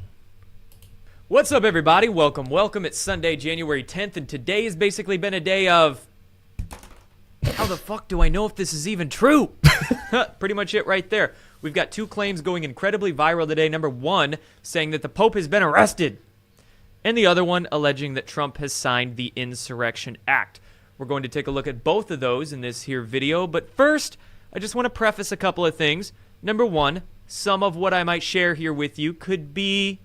What's up, everybody? Welcome. It's Sunday, January 10th, and today has basically been a day of... How the fuck do I know if this is even true? Pretty much it right there. We've got two claims going incredibly viral today. Number one, saying that the Pope has been arrested. And the other one, alleging that Trump has signed the Insurrection Act. We're going to take a look at both of those in this here video. But first, I just want to preface a couple of things. Number one, some of what I might share here with you could be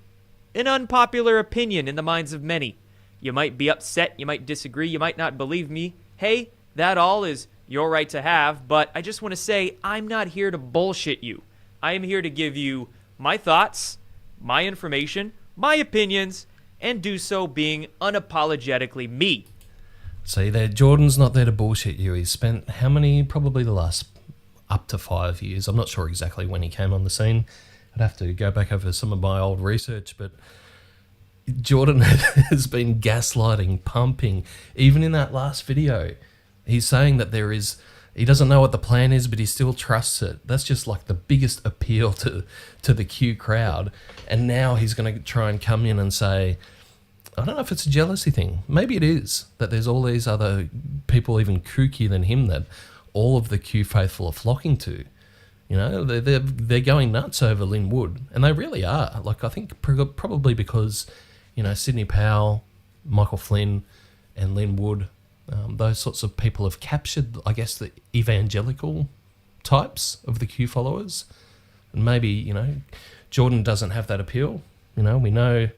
an unpopular opinion in the minds of many. You might be upset, you might disagree, you might not believe me. Hey, that all is your right to have, but I just want to say I'm not here to bullshit you. I am here to give you my thoughts, my information, my opinions, and do so being unapologetically me. See there, Jordan's not there to bullshit you. He's spent how many, probably the last up to 5 years. I'm not sure exactly when he came on the scene. I'd have to go back over some of my old research, but Jordan has been gaslighting, pumping. Even in that last video, he's saying that he doesn't know what the plan is, but he still trusts it. That's just like the biggest appeal to the Q crowd. And now he's going to try and come in and say, I don't know if it's a jealousy thing. Maybe it is, that there's all these other people even kookier than him that all of the Q faithful are flocking to. They're going nuts over Lin Wood, and they really are. Like, I think probably because, Sidney Powell, Michael Flynn, and Lin Wood, those sorts of people have captured, I guess, the evangelical types of the Q followers. And maybe, Jordan doesn't have that appeal. We know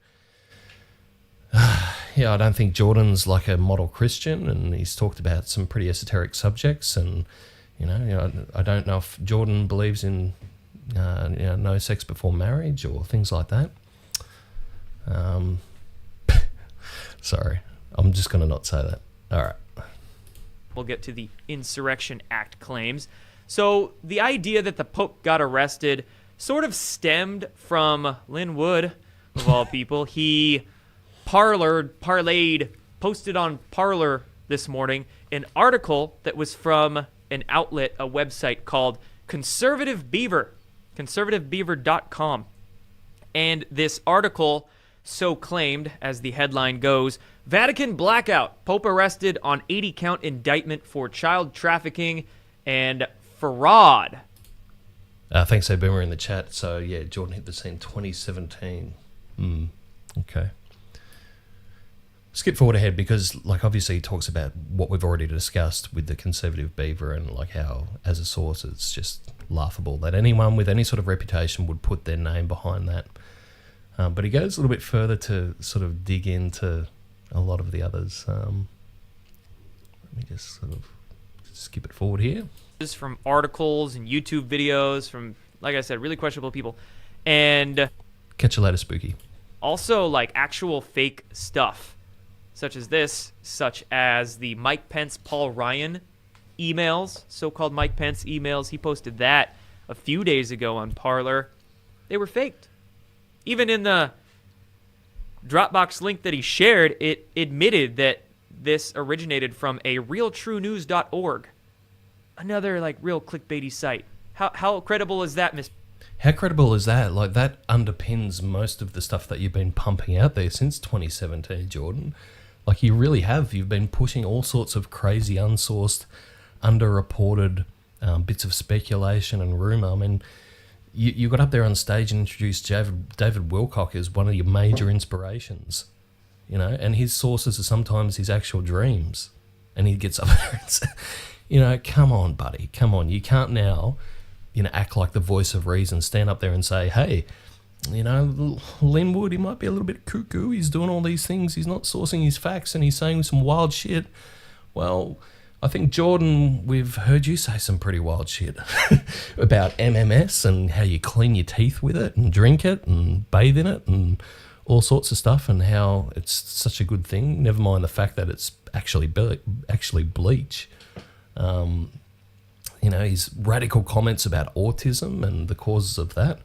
yeah, I don't think Jordan's like a model Christian, and he's talked about some pretty esoteric subjects, and I don't know if Jordan believes in no sex before marriage or things like that. Sorry, I'm just going to not say that. All right. We'll get to the Insurrection Act claims. So the idea that the Pope got arrested sort of stemmed from Lin Wood, of all people. He parlayed, posted on Parler this morning an article that was from an outlet, a website called Conservative Beaver, conservativebeaver.com. And this article so claimed, as the headline goes, Vatican blackout, Pope arrested on 80-count indictment for child trafficking and fraud. Thanks, Boomer, in the chat. So, yeah, Jordan hit the scene 2017. Okay. Skip forward ahead because, like, obviously he talks about what we've already discussed with the Conservative Beaver and, like, how, as a source, it's just laughable that anyone with any sort of reputation would put their name behind that. But he goes a little bit further to sort of dig into a lot of the others. Let me just sort of skip it forward here. From articles and YouTube videos from, like I said, really questionable people. And catch you later, Spooky. Also, like, actual fake stuff, such as this, such as the Mike Pence, Paul Ryan emails, so-called Mike Pence emails. He posted that a few days ago on Parler. They were faked. Even in the Dropbox link that he shared, it admitted that this originated from a realtruenews.org. Another, like, real clickbaity site. How credible is that, Miss? How credible is that? Like, that underpins most of the stuff that you've been pumping out there since 2017, Jordan. Like, you really have. You've been pushing all sorts of crazy, unsourced, underreported bits of speculation and rumour. I mean, you got up there on stage and introduced David Wilcock as one of your major inspirations, and his sources are sometimes his actual dreams. And he gets up there and says, come on, buddy, come on. You can't now, act like the voice of reason, stand up there and say, hey, Lin Wood, he might be a little bit cuckoo. He's doing all these things. He's not sourcing his facts and he's saying some wild shit. Well, I think, Jordan, we've heard you say some pretty wild shit about MMS and how you clean your teeth with it and drink it and bathe in it and all sorts of stuff and how it's such a good thing. Never mind the fact that it's actually bleach. His radical comments about autism and the causes of that,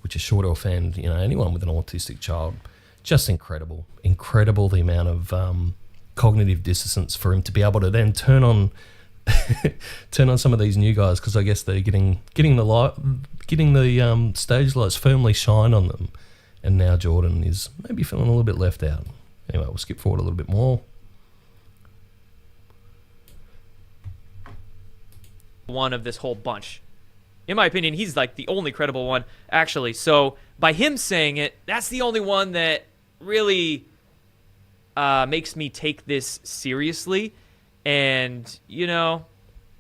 which are sure to offend, anyone with an autistic child. Just incredible. Incredible the amount of cognitive dissonance for him to be able to then turn on some of these new guys, because I guess they're getting the stage lights firmly shine on them, and now Jordan is maybe feeling a little bit left out. Anyway, we'll skip forward a little bit more. One of this whole bunch. In my opinion, he's like the only credible one, actually. So by him saying it, that's the only one that really makes me take this seriously. And,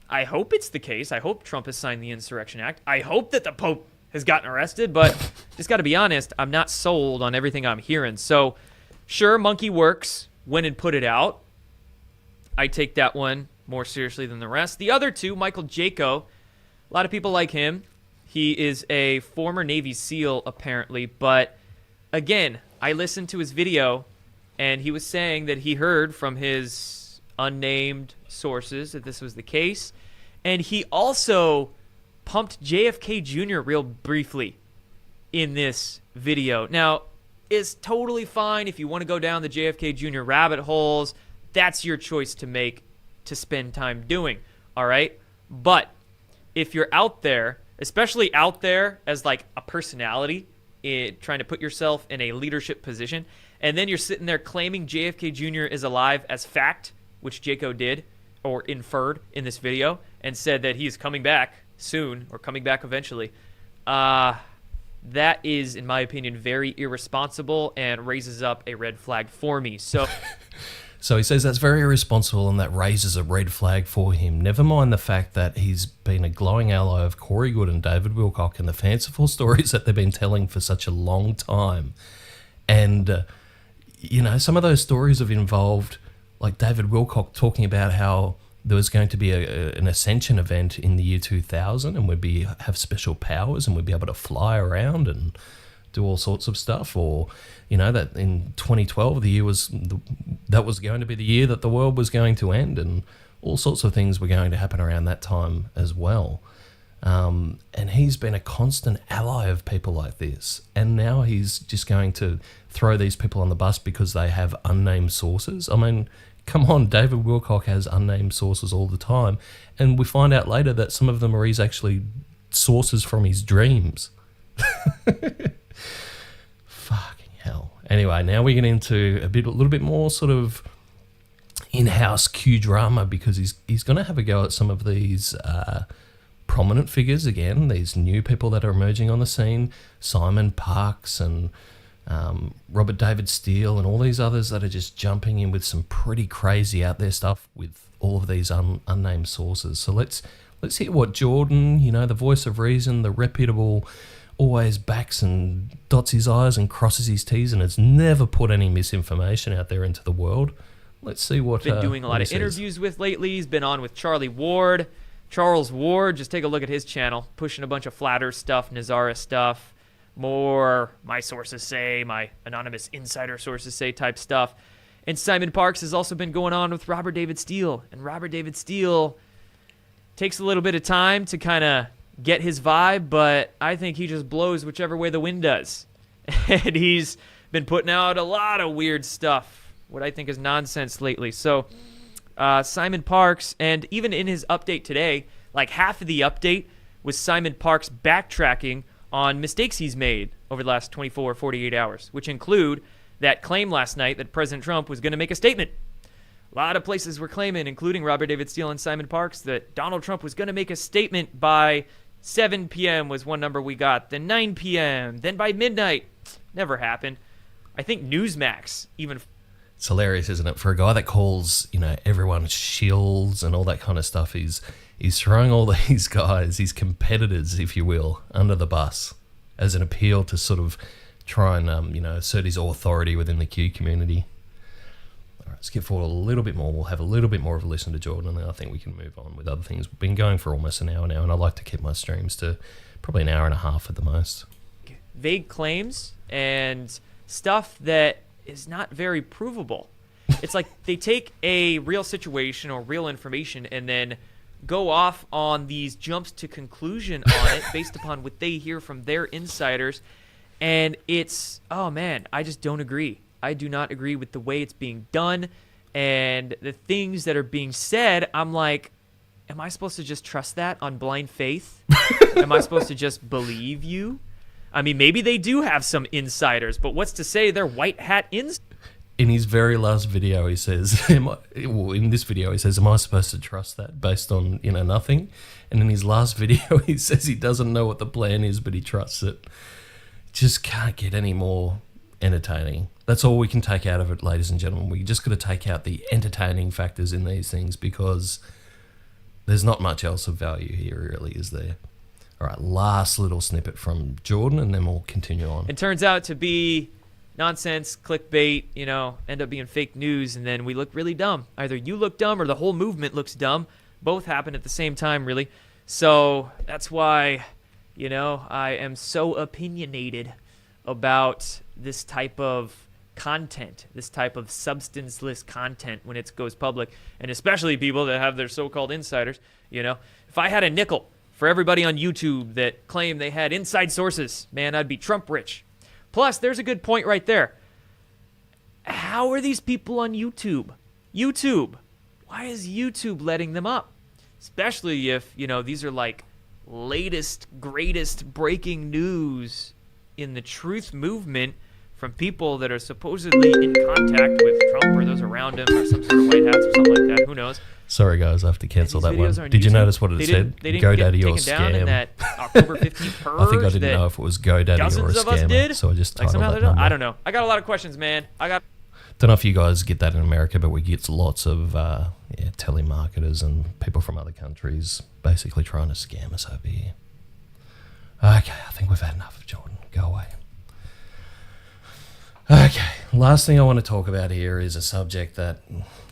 I hope it's the case. I hope Trump has signed the Insurrection Act. I hope that the Pope has gotten arrested. But just got to be honest, I'm not sold on everything I'm hearing. So, sure, Monkey Works went and put it out. I take that one more seriously than the rest. The other two, Michael Jaco, a lot of people like him. He is a former Navy SEAL, apparently. But, again, I listened to his video, and he was saying that he heard from his unnamed sources that this was the case. And he also pumped JFK Jr. real briefly in this video. Now, it's totally fine if you want to go down the JFK Jr. rabbit holes. That's your choice to make, to spend time doing, all right? But if you're out there, especially out there as like a personality, trying to put yourself in a leadership position, and then you're sitting there claiming JFK Jr. is alive as fact, which Jaco did or inferred in this video, and said that he's coming back soon or coming back eventually, that is, in my opinion, very irresponsible and raises up a red flag for me. So So he says that's very irresponsible and that raises a red flag for him. Never mind the fact that he's been a glowing ally of Corey Goode and David Wilcock and the fanciful stories that they've been telling for such a long time. And, some of those stories have involved, like David Wilcock talking about how there was going to be an ascension event in the year 2000, and we'd have special powers, and we'd be able to fly around and do all sorts of stuff. Or, that in 2012, that was going to be the year that the world was going to end, and all sorts of things were going to happen around that time as well. And he's been a constant ally of people like this. And now he's just going to throw these people on the bus because they have unnamed sources. I mean, come on, David Wilcock has unnamed sources all the time. And we find out later that some of them are his actually sources from his dreams. Fucking hell. Anyway, now we get into a little bit more sort of in-house Q drama, because he's going to have a go at some of these prominent figures again, these new people that are emerging on the scene, Simon Parkes and Robert David Steele and all these others that are just jumping in with some pretty crazy out there stuff with all of these unnamed sources. So let's hear what Jordan, the voice of reason, the reputable, always backs and dots his I's and crosses his T's and has never put any misinformation out there into the world. Let's see what been doing a lot of interviews with lately. He's been on with Charlie Ward. Charles Ward, just take a look at his channel, pushing a bunch of flat earth stuff, Nazara stuff, more my sources say, my anonymous insider sources say type stuff. And Simon Parkes has also been going on with Robert David Steele. And Robert David Steele takes a little bit of time to kind of get his vibe, but I think he just blows whichever way the wind does. And he's been putting out a lot of weird stuff, what I think is nonsense lately. So Simon Parkes, and even in his update today, like half of the update was Simon Parkes backtracking on mistakes he's made over the last 24 or 48 hours, which include that claim last night that President Trump was going to make a statement. A lot of places were claiming, including Robert David Steele and Simon Parkes, that Donald Trump was going to make a statement by 7 p.m. was one number we got, then 9 p.m., then by midnight. Never happened. I think Newsmax even... It's hilarious, isn't it? For a guy that calls, everyone shills and all that kind of stuff, he's throwing all these guys, his competitors, if you will, under the bus as an appeal to sort of try and, assert his authority within the Q community. All right, skip forward a little bit more. We'll have a little bit more of a listen to Jordan, and then I think we can move on with other things. We've been going for almost an hour now, and I like to keep my streams to probably an hour and a half at the most. Vague claims and stuff that is not very provable. It's like they take a real situation or real information and then go off on these jumps to conclusion on it based upon what they hear from their insiders. And it's, oh man, I just don't agree. I do not agree with the way it's being done. And the things that are being said, I'm like, am I supposed to just trust that on blind faith? Am I supposed to just believe you? I mean, maybe they do have some insiders, but what's to say they're white hat insiders? In his very last video, he says, am I supposed to trust that based on, nothing? And in his last video, he says he doesn't know what the plan is, but he trusts it. Just can't get any more entertaining. That's all we can take out of it, ladies and gentlemen. We just got to take out the entertaining factors in these things, because there's not much else of value here, really, is there? All right, last little snippet from Jordan, and then we'll continue on. It turns out to be nonsense, clickbait, end up being fake news, and then we look really dumb. Either you look dumb or the whole movement looks dumb. Both happen at the same time, really. So that's why, I am so opinionated about this type of content, this type of substanceless content when it goes public, and especially people that have their so-called insiders. If I had a nickel for everybody on YouTube that claimed they had inside sources, man, I'd be Trump rich. Plus, there's a good point right there. How are these people on YouTube? Why is YouTube letting them up? Especially if, these are like latest, greatest breaking news in the truth movement from people that are supposedly in contact with Trump or those around him or some sort of White Hats or something like that. Who knows? Sorry, guys, I have to cancel that one. Did you notice what it said? GoDaddy or scam. In that October 15th purge. I think I didn't know if it was GoDaddy or a scammer, so I just titled that number. I don't know. I got a lot of questions, man. Don't know if you guys get that in America, but we get lots of telemarketers and people from other countries basically trying to scam us over here. Okay, I think we've had enough of Jordan. Go away. Okay, last thing I want to talk about here is a subject that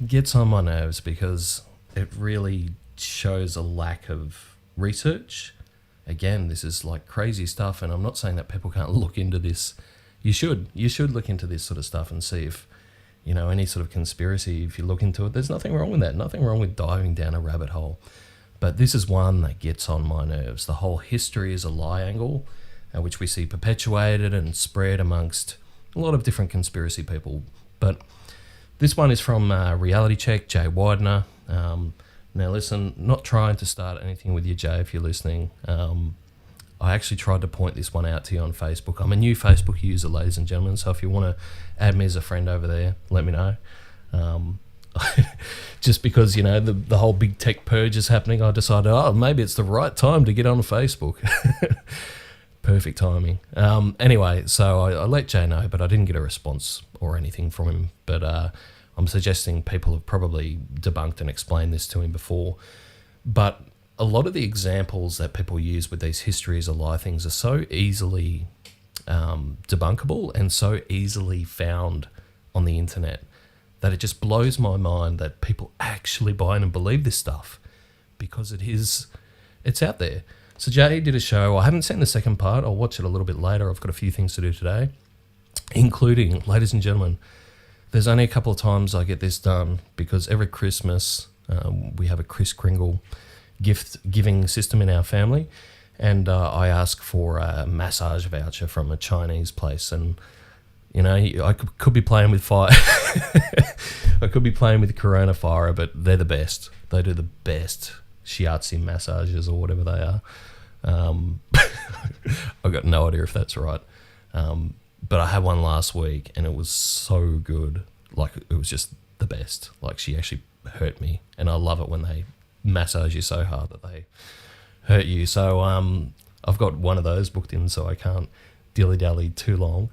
gets on my nerves because it really shows a lack of research. Again, this is like crazy stuff, and I'm not saying that people can't look into this. You should look into this sort of stuff and see if, any sort of conspiracy, if you look into it, there's nothing wrong with that. Nothing wrong with diving down a rabbit hole. But this is one that gets on my nerves. The whole history is a lie angle, which we see perpetuated and spread amongst a lot of different conspiracy people. But this one is from Reality Check, Jay Widener. Now listen, not trying to start anything with you, Jay, if you're listening. I actually tried to point this one out to you on Facebook. I'm a new Facebook user, ladies and gentlemen, so if you want to add me as a friend over there, let me know. Just because, the whole big tech purge is happening, I decided, maybe it's the right time to get on Facebook. Perfect timing. Anyway, so I let Jay know, but I didn't get a response or anything from him. But I'm suggesting people have probably debunked and explained this to him before. But a lot of the examples that people use with these histories of lie things are so easily debunkable and so easily found on the internet that it just blows my mind that people actually buy in and believe this stuff because it's out there. So Jay did a show. I haven't seen the second part. I'll watch it a little bit later. I've got a few things to do today, including, ladies and gentlemen, there's only a couple of times I get this done because every Christmas we have a Kris Kringle gift giving system in our family, and I ask for a massage voucher from a Chinese place, and I could be playing with fire. I could be playing with Corona Fire, but they're the best. They do the best shiatsu massages or whatever they are. I've got no idea if that's right. But I had one last week and it was so good. Like, it was just the best. Like, she actually hurt me, and I love it when they massage you so hard that they hurt you. So I've got one of those booked in, so I can't dilly-dally too long.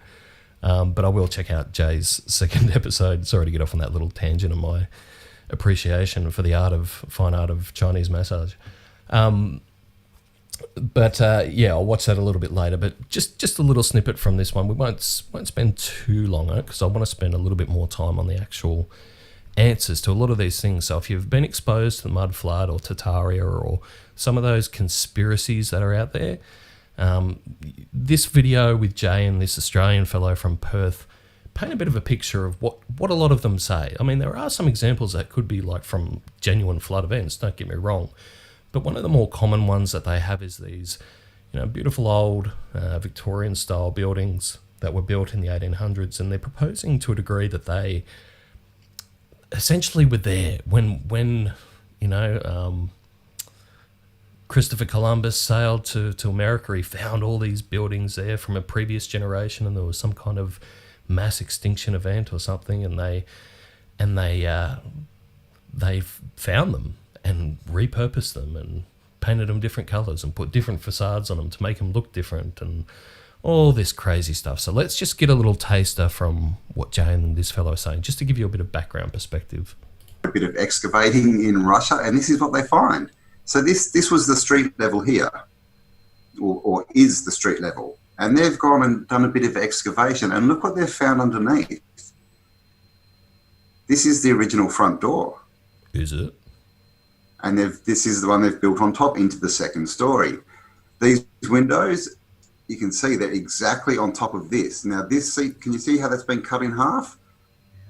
But I will check out Jay's second episode. Sorry to get off on that little tangent of my appreciation for the fine art of Chinese massage. But I'll watch that a little bit later. But just a little snippet from this one. We won't spend too long on it because I want to spend a little bit more time on the actual answers to a lot of these things. So if you've been exposed to the mud flood or Tartaria or some of those conspiracies that are out there, this video with Jay and this Australian fellow from Perth paint a bit of a picture of what a lot of them say. I mean, there are some examples that could be like from genuine flood events, don't get me wrong. But one of the more common ones that they have is these, beautiful old Victorian-style buildings that were built in the 1800s, and they're proposing to a degree that they essentially were there when Christopher Columbus sailed to America. He found all these buildings there from a previous generation, and there was some kind of mass extinction event or something, and they found them and repurposed them and painted them different colours and put different facades on them to make them look different and all this crazy stuff. So let's just get a little taster from what Jay and this fellow are saying, just to give you a bit of background perspective. A bit of excavating in Russia, and this is what they find. So this was the street level here, or is the street level. And they've gone and done a bit of excavation, and look what they've found underneath. This is the original front door. Is it? And this is the one they've built on top into the second story. These windows, you can see they're exactly on top of this. Now can you see how that's been cut in half?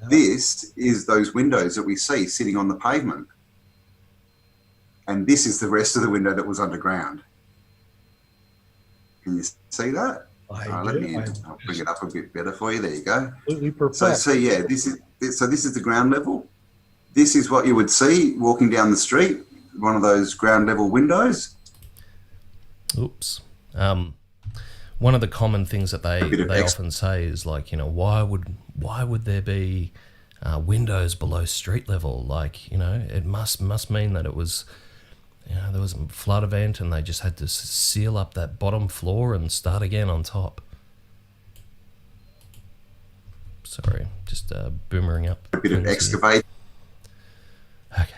Yeah. This is those windows that we see sitting on the pavement. And this is the rest of the window that was underground. Can you see that? I'll bring it up a bit better for you. There you go. Completely perfect. So yeah, this is the ground level. This is what you would see walking down the street, one of those ground level windows. Oops. One of the common things that they often say is like, why would there be windows below street level? Like, it must mean that it was, there was a flood event and they just had to seal up that bottom floor and start again on top. Sorry, just boomering up. A bit of excavate. Okay.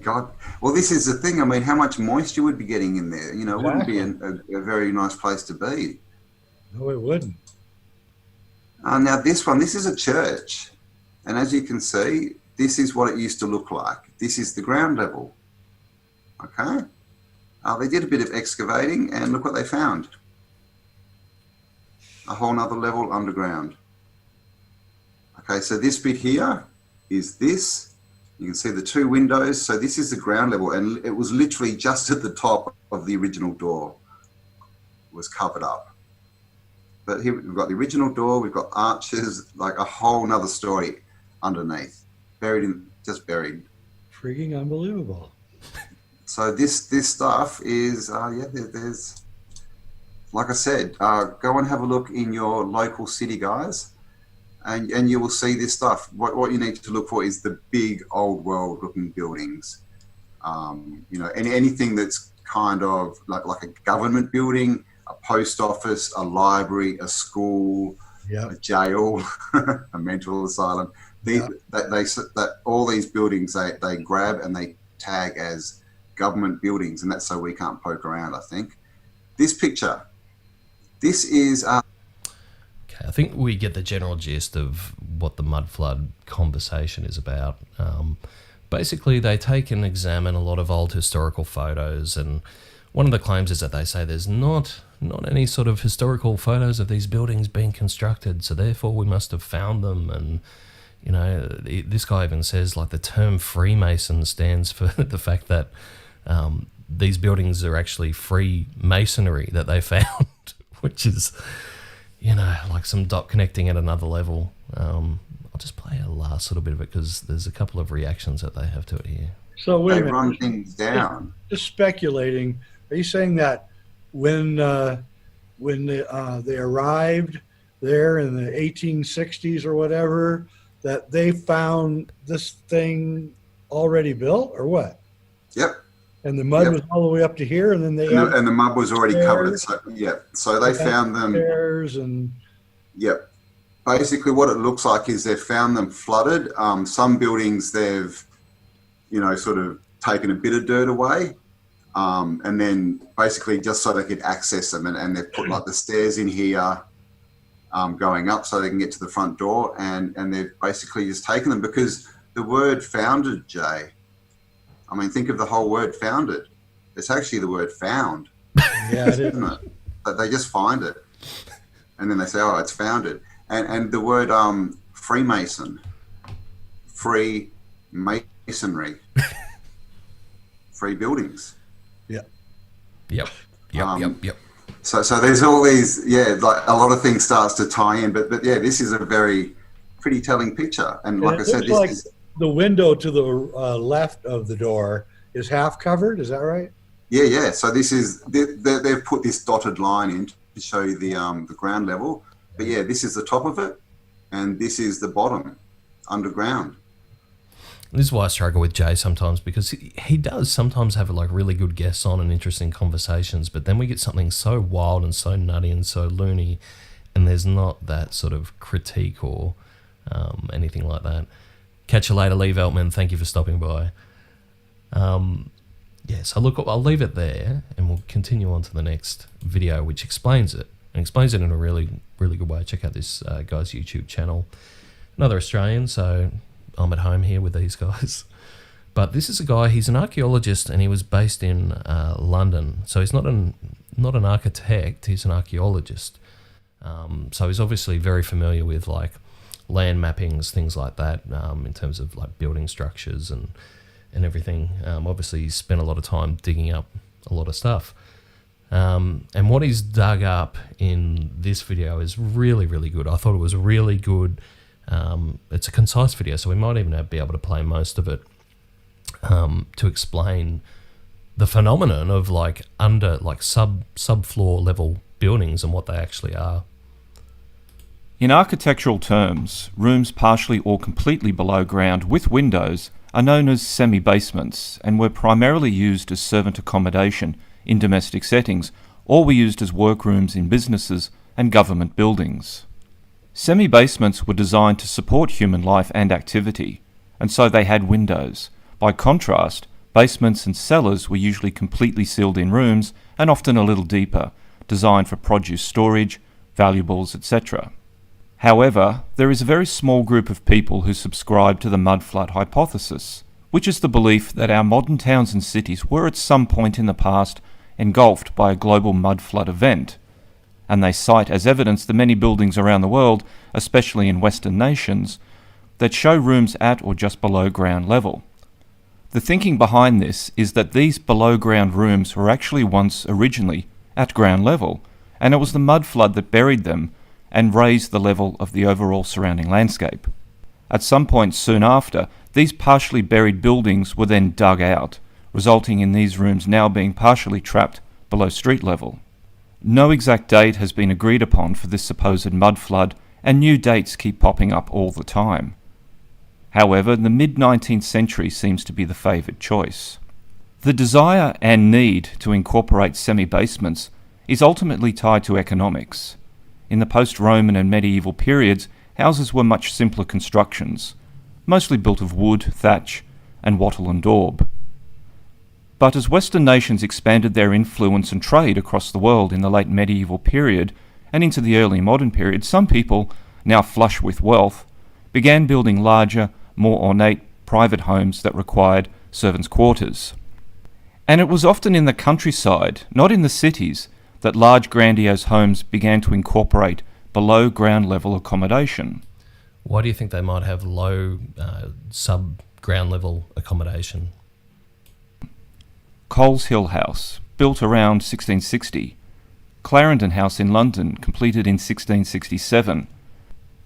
God. Well, this is the thing. I mean, how much moisture would be getting in there? It wouldn't be a very nice place to be. No, it wouldn't. Now this one, this is a church. And as you can see, this is what it used to look like. This is the ground level. Okay. They did a bit of excavating and look what they found. A whole nother level underground. Okay, so this bit here is this. You can see the two windows. So this is the ground level, and it was literally just at the top of the original door. It was covered up. But here we've got the original door, we've got arches, like a whole nother story underneath. Just buried. Freaking unbelievable. So this stuff is, there's, like I said, go and have a look in your local city, guys, and you will see this stuff. What you need to look for is the big old world looking buildings. Anything that's kind of like a government building, a post office, a library, a school, a jail, a mental asylum. All these buildings they grab and they tag as government buildings, and that's so we can't poke around. I think this picture, this is okay, I think we get the general gist of what the mud flood conversation is about. Basically, they take and examine a lot of old historical photos, and one of the claims is that they say there's not any sort of historical photos of these buildings being constructed, so therefore we must have found them. And this guy even says like the term Freemason stands for the fact that these buildings are actually free masonry that they found, which is, like some dot connecting at another level. I'll just play a last little bit of it because there's a couple of reactions that they have to it here. So wait a they minute. run things down. Just speculating. Are you saying that when they arrived there in the 1860s or whatever, that they found this thing already built, or what? Yep. And the mud was all the way up to here, and then they And the mud was already covered. So they found them. Stairs and Yep. Basically, what it looks like is they've found them flooded. Some buildings they've, sort of taken a bit of dirt away, and then basically just so they could access them, and they've put like the stairs in here, going up so they can get to the front door, and they've basically just taken them because the word founded, Jay. I mean, think of the whole word founded. It's actually the word found. yeah, it is. Isn't it? But they just find it, and then they say, "Oh, it's founded." And the word Freemason, free masonry, free buildings. Yep. So there's all these, like a lot of things starts to tie in, but this is a very pretty telling picture. And like I said, this is the window to the left of the door is half covered. Is that right? Yeah. So this is they've put this dotted line in to show you the ground level. But this is the top of it, and this is the bottom, underground. This is why I struggle with Jay sometimes, because he does sometimes have like really good guests on and interesting conversations, but then we get something so wild and so nutty and so loony, and there's not that sort of critique or anything like that. Catch you later, Lee Veltman. Thank you for stopping by. So look, I'll leave it there, and we'll continue on to the next video, which explains it. And explains it in a really, really good way. Check out this guy's YouTube channel. Another Australian, so I'm at home here with these guys. But this is a guy, he's an archaeologist, and he was based in London. So he's not an architect, he's an archaeologist. So he's obviously very familiar with like land mappings, things like that, in terms of like building structures and everything. Obviously he's spent a lot of time digging up a lot of stuff. And what he's dug up in this video is really, really good. I thought it was really good. It's a concise video, so we might even be able to play most of it to explain the phenomenon of like subfloor level buildings and what they actually are. In architectural terms, rooms partially or completely below ground with windows are known as semi-basements and were primarily used as servant accommodation in domestic settings, or were used as workrooms in businesses and government buildings. Semi-basements were designed to support human life and activity, and so they had windows. By contrast, basements and cellars were usually completely sealed-in rooms and often a little deeper, designed for produce storage, valuables, etc. However, there is a very small group of people who subscribe to the mud flood hypothesis, which is the belief that our modern towns and cities were at some point in the past engulfed by a global mud flood event, and they cite as evidence the many buildings around the world, especially in Western nations, that show rooms at or just below ground level. The thinking behind this is that these below ground rooms were actually once originally at ground level, and it was the mud flood that buried them and raised the level of the overall surrounding landscape. At some point soon after, these partially buried buildings were then dug out, resulting in these rooms now being partially trapped below street level. No exact date has been agreed upon for this supposed mud flood, and new dates keep popping up all the time. However, the mid-19th century seems to be the favoured choice. The desire and need to incorporate semi-basements is ultimately tied to economics. In the post-Roman and medieval periods, houses were much simpler constructions, mostly built of wood, thatch, and wattle and daub. But as Western nations expanded their influence and trade across the world in the late medieval period and into the early modern period, some people, now flush with wealth, began building larger, more ornate private homes that required servants' quarters. And it was often in the countryside, not in the cities, that large grandiose homes began to incorporate below ground level accommodation. Why do you think they might have low sub-ground level accommodation? Coles Hill House, built around 1660. Clarendon House in London, completed in 1667.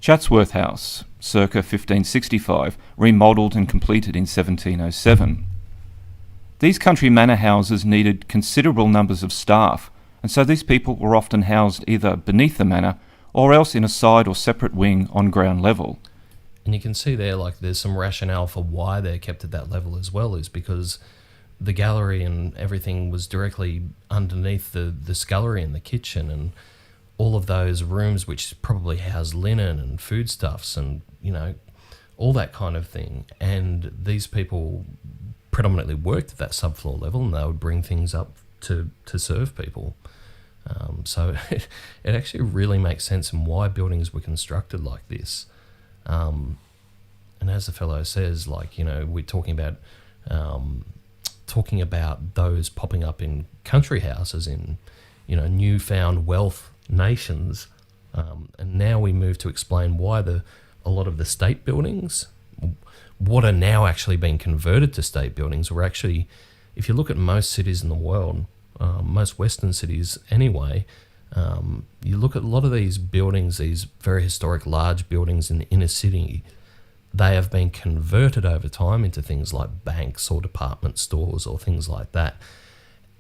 Chatsworth House, circa 1565, remodelled and completed in 1707. These country manor houses needed considerable numbers of staff, and so these people were often housed either beneath the manor or else in a side or separate wing on ground level. And you can see there, like, there's some rationale for why they're kept at that level as well, is because the gallery and everything was directly underneath the scullery and the kitchen and all of those rooms which probably house linen and foodstuffs and, you know, all that kind of thing. And these people predominantly worked at that subfloor level, and they would bring things up to serve people. So it actually really makes sense in why buildings were constructed like this. And as the fellow says, like, you know, we're talking about those popping up in country houses in, you know, newfound wealth nations. And now we move to explain why a lot of the state buildings, what are now actually being converted to state buildings, were actually, if you look at most cities in the world, most Western cities anyway, you look at a lot of these buildings, these very historic large buildings in the inner city, they have been converted over time into things like banks or department stores or things like that.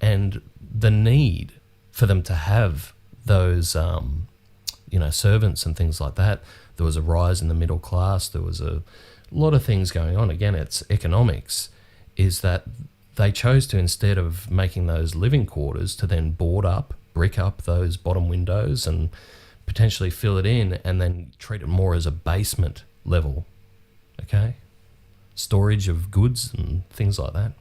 And the need for them to have those, servants and things like that, there was a rise in the middle class, there was a lot of things going on. Again, it's economics, is that they chose to, instead of making those living quarters, to then brick up those bottom windows and potentially fill it in and then treat it more as a basement level, okay? Storage of goods and things like that.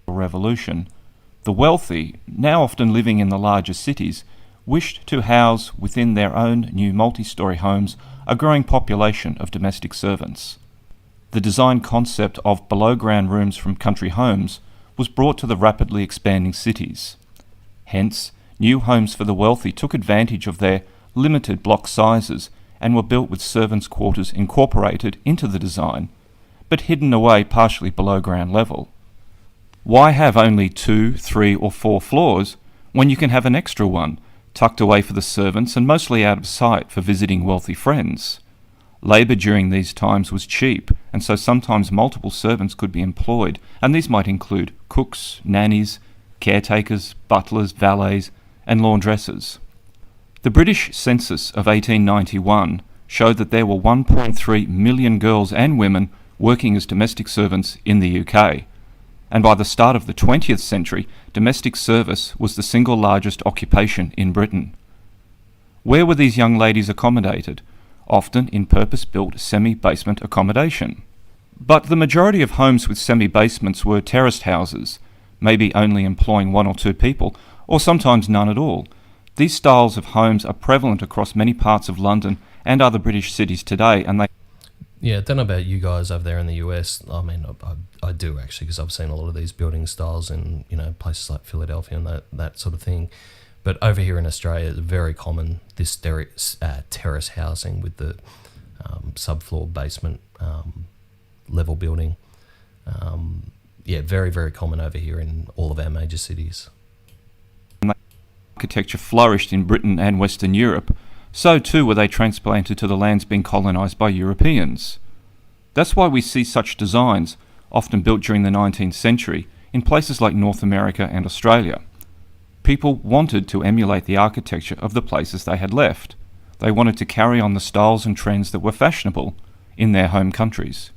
Revolution, the wealthy, now often living in the larger cities, wished to house within their own new multi-storey homes a growing population of domestic servants. The design concept of below-ground rooms from country homes was brought to the rapidly expanding cities. Hence, new homes for the wealthy took advantage of their limited block sizes and were built with servants' quarters incorporated into the design, but hidden away partially below ground level. Why have only 2, 3 or 4 floors when you can have an extra one, tucked away for the servants and mostly out of sight for visiting wealthy friends? Labour during these times was cheap, and so sometimes multiple servants could be employed, and these might include cooks, nannies, caretakers, butlers, valets, and laundresses. The British census of 1891 showed that there were 1.3 million girls and women working as domestic servants in the UK, and by the start of the 20th century, domestic service was the single largest occupation in Britain. Where were these young ladies accommodated? Often in purpose-built semi-basement accommodation. But the majority of homes with semi-basements were terraced houses, maybe only employing 1 or 2 people, or sometimes none at all, These styles of homes are prevalent across many parts of London and other British cities today, and they Yeah, I don't know about you guys over there in the US. I mean, I do actually, because I've seen a lot of these building styles in, you know, places like Philadelphia and that sort of thing. But over here in Australia, it's very common, this terrace housing with the subfloor basement level building. Yeah, very, very common over here in all of our major cities. architecture flourished in Britain and Western Europe, so too were they transplanted to the lands being colonised by Europeans. That's why we see such designs, often built during the 19th century, in places like North America and Australia. People wanted to emulate the architecture of the places they had left. They wanted to carry on the styles and trends that were fashionable in their home countries.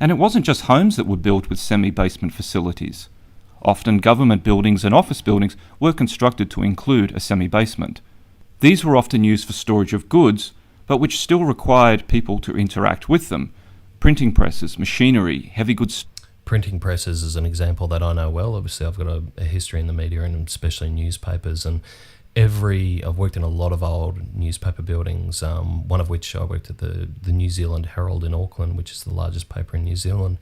And it wasn't just homes that were built with semi-basement facilities. Often government buildings and office buildings were constructed to include a semi-basement. These were often used for storage of goods, but which still required people to interact with them. Printing presses, machinery, heavy goods. Printing presses is an example that I know well. Obviously, I've got a history in the media and especially newspapers. And I've worked in a lot of old newspaper buildings, one of which I worked at the New Zealand Herald in Auckland, which is the largest paper in New Zealand.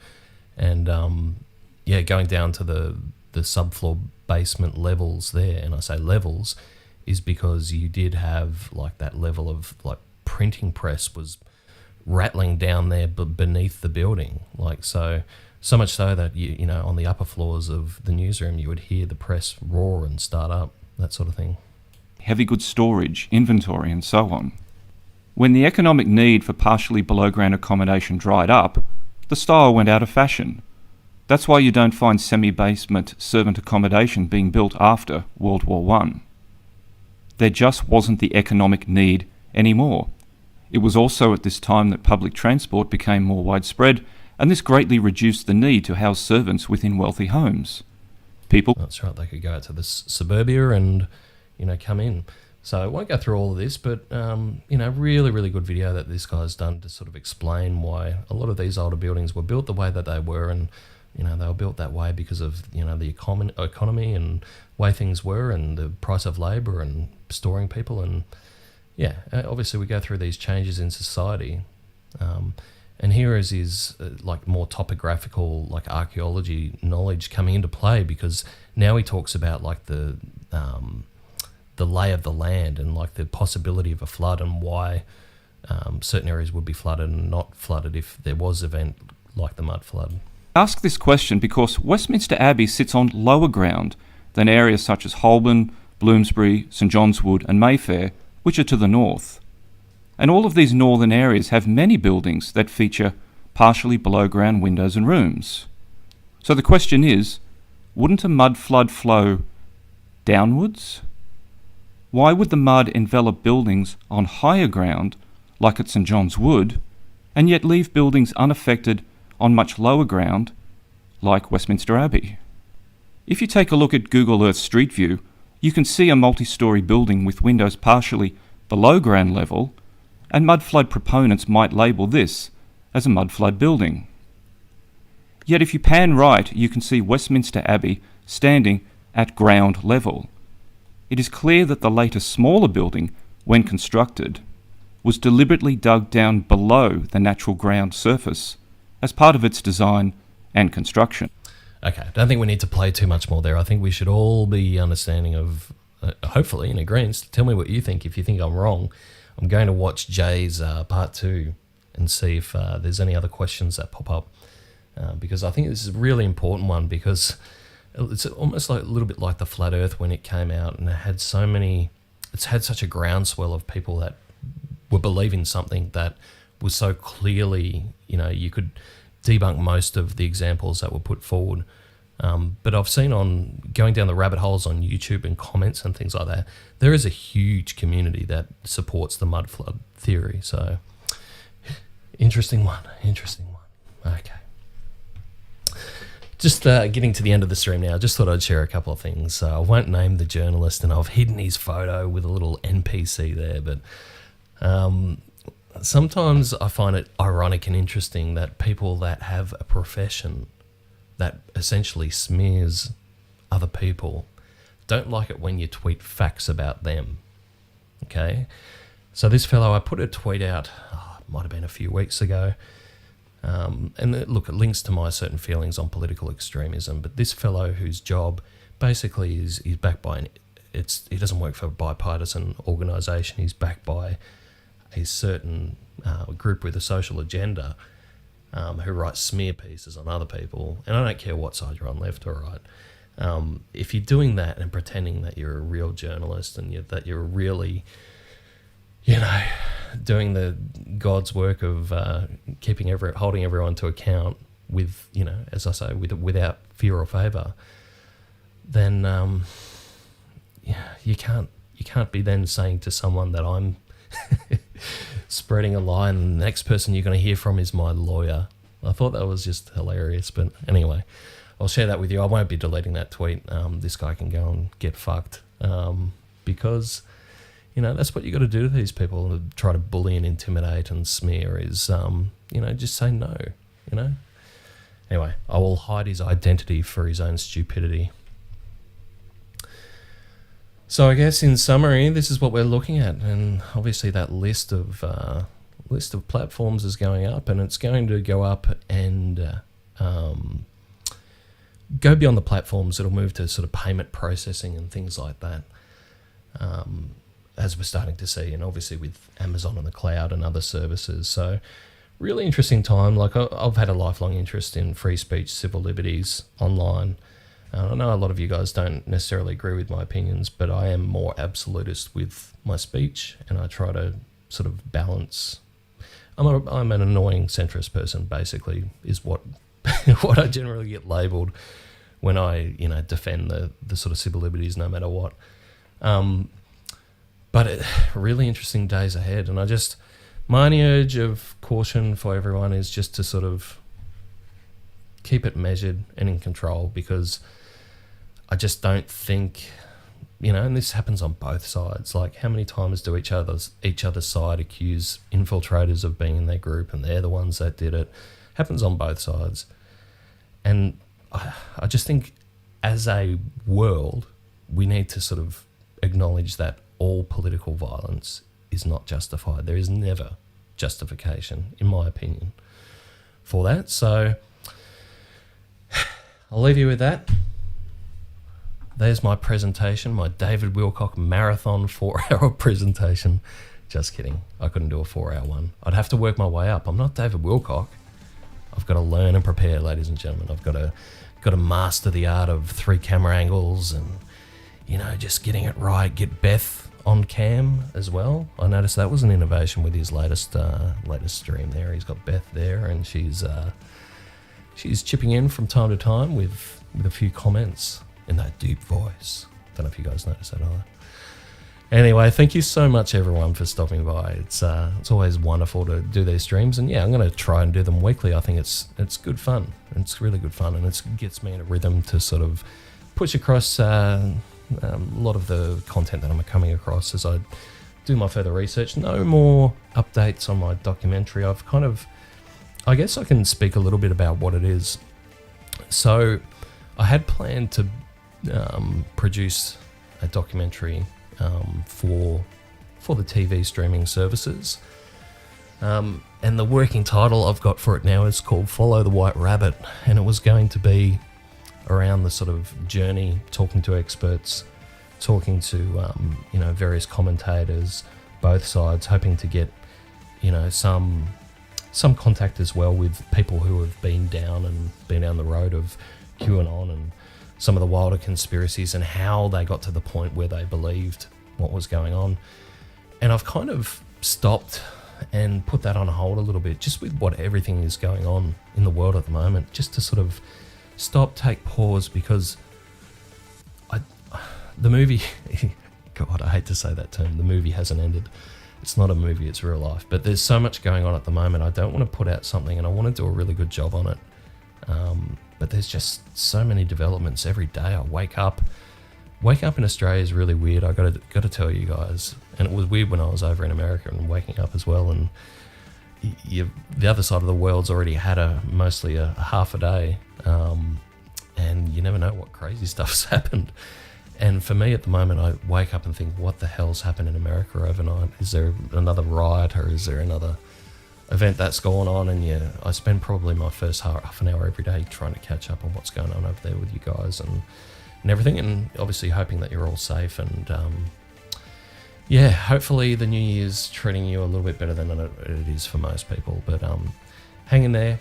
And going down to the subfloor basement levels there, and I say levels, is because you did have like that level of like printing press was rattling down there beneath the building, like so much so that you know on the upper floors of the newsroom you would hear the press roar and start up, that sort of thing. Heavy goods storage, inventory, and so on. When the economic need for partially below-ground accommodation dried up, the style went out of fashion. That's why you don't find semi-basement servant accommodation being built after World War I. There just wasn't the economic need anymore. It was also at this time that public transport became more widespread, and this greatly reduced the need to house servants within wealthy homes. That's right, they could go out to the suburbia and, you know, come in. So I won't go through all of this, but, really, really good video that this guy's done to sort of explain why a lot of these older buildings were built the way that they were, and, you know, they were built that way because of, you know, the economy and way things were and the price of labour and storing people. And, yeah, obviously we go through these changes in society. And here is his more topographical, like archaeology knowledge coming into play, because now he talks about like the lay of the land and like the possibility of a flood and why certain areas would be flooded and not flooded if there was an event like the mud flood. Ask this question because Westminster Abbey sits on lower ground than areas such as Holborn, Bloomsbury, St John's Wood and Mayfair, which are to the north. And all of these northern areas have many buildings that feature partially below-ground windows and rooms. So the question is, wouldn't a mud flood flow downwards? Why would the mud envelop buildings on higher ground, like at St John's Wood, and yet leave buildings unaffected on much lower ground, like Westminster Abbey? If you take a look at Google Earth Street View, you can see a multi-storey building with windows partially below ground level, and mudflood proponents might label this as a mudflood building. Yet if you pan right, you can see Westminster Abbey standing at ground level. It is clear that the later smaller building, when constructed, was deliberately dug down below the natural ground surface as part of its design and construction. Okay, I don't think we need to play too much more there. I think we should all be understanding of, hopefully in agreement. Tell me what you think if you think I'm wrong. I'm going to watch Jay's part 2 and see if there's any other questions that pop up, because I think this is a really important one, because it's almost like a little bit like the flat earth when it came out, and it's had such a groundswell of people that were believing something that was so clearly, you know, you could debunk most of the examples that were put forward. But I've seen on going down the rabbit holes on YouTube and comments and things like that, there is a huge community that supports the mud flood theory. So interesting one. Okay. Just getting to the end of the stream now, just thought I'd share a couple of things. I won't name the journalist, and I've hidden his photo with a little NPC there, but sometimes I find it ironic and interesting that people that have a profession that essentially smears other people don't like it when you tweet facts about them. Okay? So this fellow, I put a tweet out, it might have been a few weeks ago, look, it links to my certain feelings on political extremism, but this fellow whose job basically is he's backed by he doesn't work for a bipartisan organisation, he's backed by a certain group with a social agenda who writes smear pieces on other people, and I don't care what side you're on, left or right. If you're doing that and pretending that you're a real journalist and that you're really, doing the God's work of holding everyone to account with, as I say, without fear or favour, then you can't be then saying to someone that I'm spreading a lie and the next person you're going to hear from is my lawyer. I thought that was just hilarious, but anyway, I'll share that with you. I won't be deleting that tweet. This guy can go and get fucked because, that's what you got to do to these people who try to bully and intimidate and smear is, just say no, Anyway, I will hide his identity for his own stupidity. So I guess in summary, this is what we're looking at, and obviously that list of platforms is going up, and it's going to go up and go beyond the platforms. It'll move to sort of payment processing and things like that, as we're starting to see, and obviously with Amazon on the cloud and other services. So really interesting time. Like I've had a lifelong interest in free speech, civil liberties online. I know a lot of you guys don't necessarily agree with my opinions, but I am more absolutist with my speech, and I try to sort of balance. I'm an annoying centrist person, basically, is what what I generally get labelled when I defend the sort of civil liberties, no matter what. But really interesting days ahead, and my only urge of caution for everyone is just to sort of keep it measured and in control, because I just don't think, and this happens on both sides. Like, how many times do each other's side accuse infiltrators of being in their group and they're the ones that did it? Happens on both sides. And I just think as a world, we need to sort of acknowledge that all political violence is not justified. There is never justification, in my opinion, for that. So I'll leave you with that. There's my presentation, my David Wilcock marathon 4-hour presentation. Just kidding. I couldn't do a 4-hour one. I'd have to work my way up. I'm not David Wilcock. I've got to learn and prepare, ladies and gentlemen. I've got to master the art of 3 camera angles and, just getting it right. Get Beth on cam as well. I noticed that was an innovation with his latest stream there. He's got Beth there, and she's chipping in from time to time with a few comments in that deep voice. Don't know if you guys noticed that either. Anyway, thank you so much, everyone, for stopping by. It's always wonderful to do these streams, and I'm going to try and do them weekly. I think it's good fun. It's really good fun, and it gets me in a rhythm to sort of push across a lot of the content that I'm coming across as I do my further research. No more updates on my documentary. I guess I can speak a little bit about what it is. So I had planned to produce a documentary for the TV streaming services, and the working title I've got for it now is called Follow the White Rabbit, and it was going to be around the sort of journey, talking to experts, talking to various commentators, both sides, hoping to get some contact as well with people who have been down the road of QAnon and some of the wilder conspiracies and how they got to the point where they believed what was going on. And I've kind of stopped and put that on hold a little bit, just with what everything is going on in the world at the moment, just to sort of stop, take pause, because the movie, God, I hate to say that term, the movie hasn't ended. It's not a movie, it's real life. But there's so much going on at the moment. I don't want to put out something, and I want to do a really good job on it. But there's just so many developments every day. I wake up in Australia is really weird. I got to tell you guys, and it was weird when I was over in America and waking up as well. And the other side of the world's already had mostly a half a day, and you never know what crazy stuff's happened. And for me at the moment, I wake up and think, what the hell's happened in America overnight? Is there another riot, or is there another event that's going on? And yeah, I spend probably my first half an hour every day trying to catch up on what's going on over there with you guys and everything, and obviously hoping that you're all safe. And yeah, hopefully the new year's treating you a little bit better than it is for most people. But hang in there.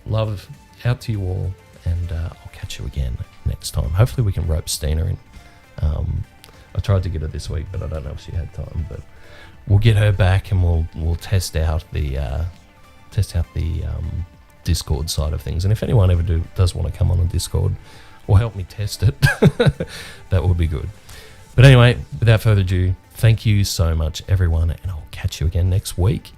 Love out to you all, and I'll catch you again next time. Hopefully we can rope Stina in. I tried to get her this week, but I don't know if she had time. But we'll get her back, and we'll test out the Discord side of things. And if anyone ever does want to come on the Discord or help me test it, that would be good. But anyway, without further ado, thank you so much, everyone, and I'll catch you again next week.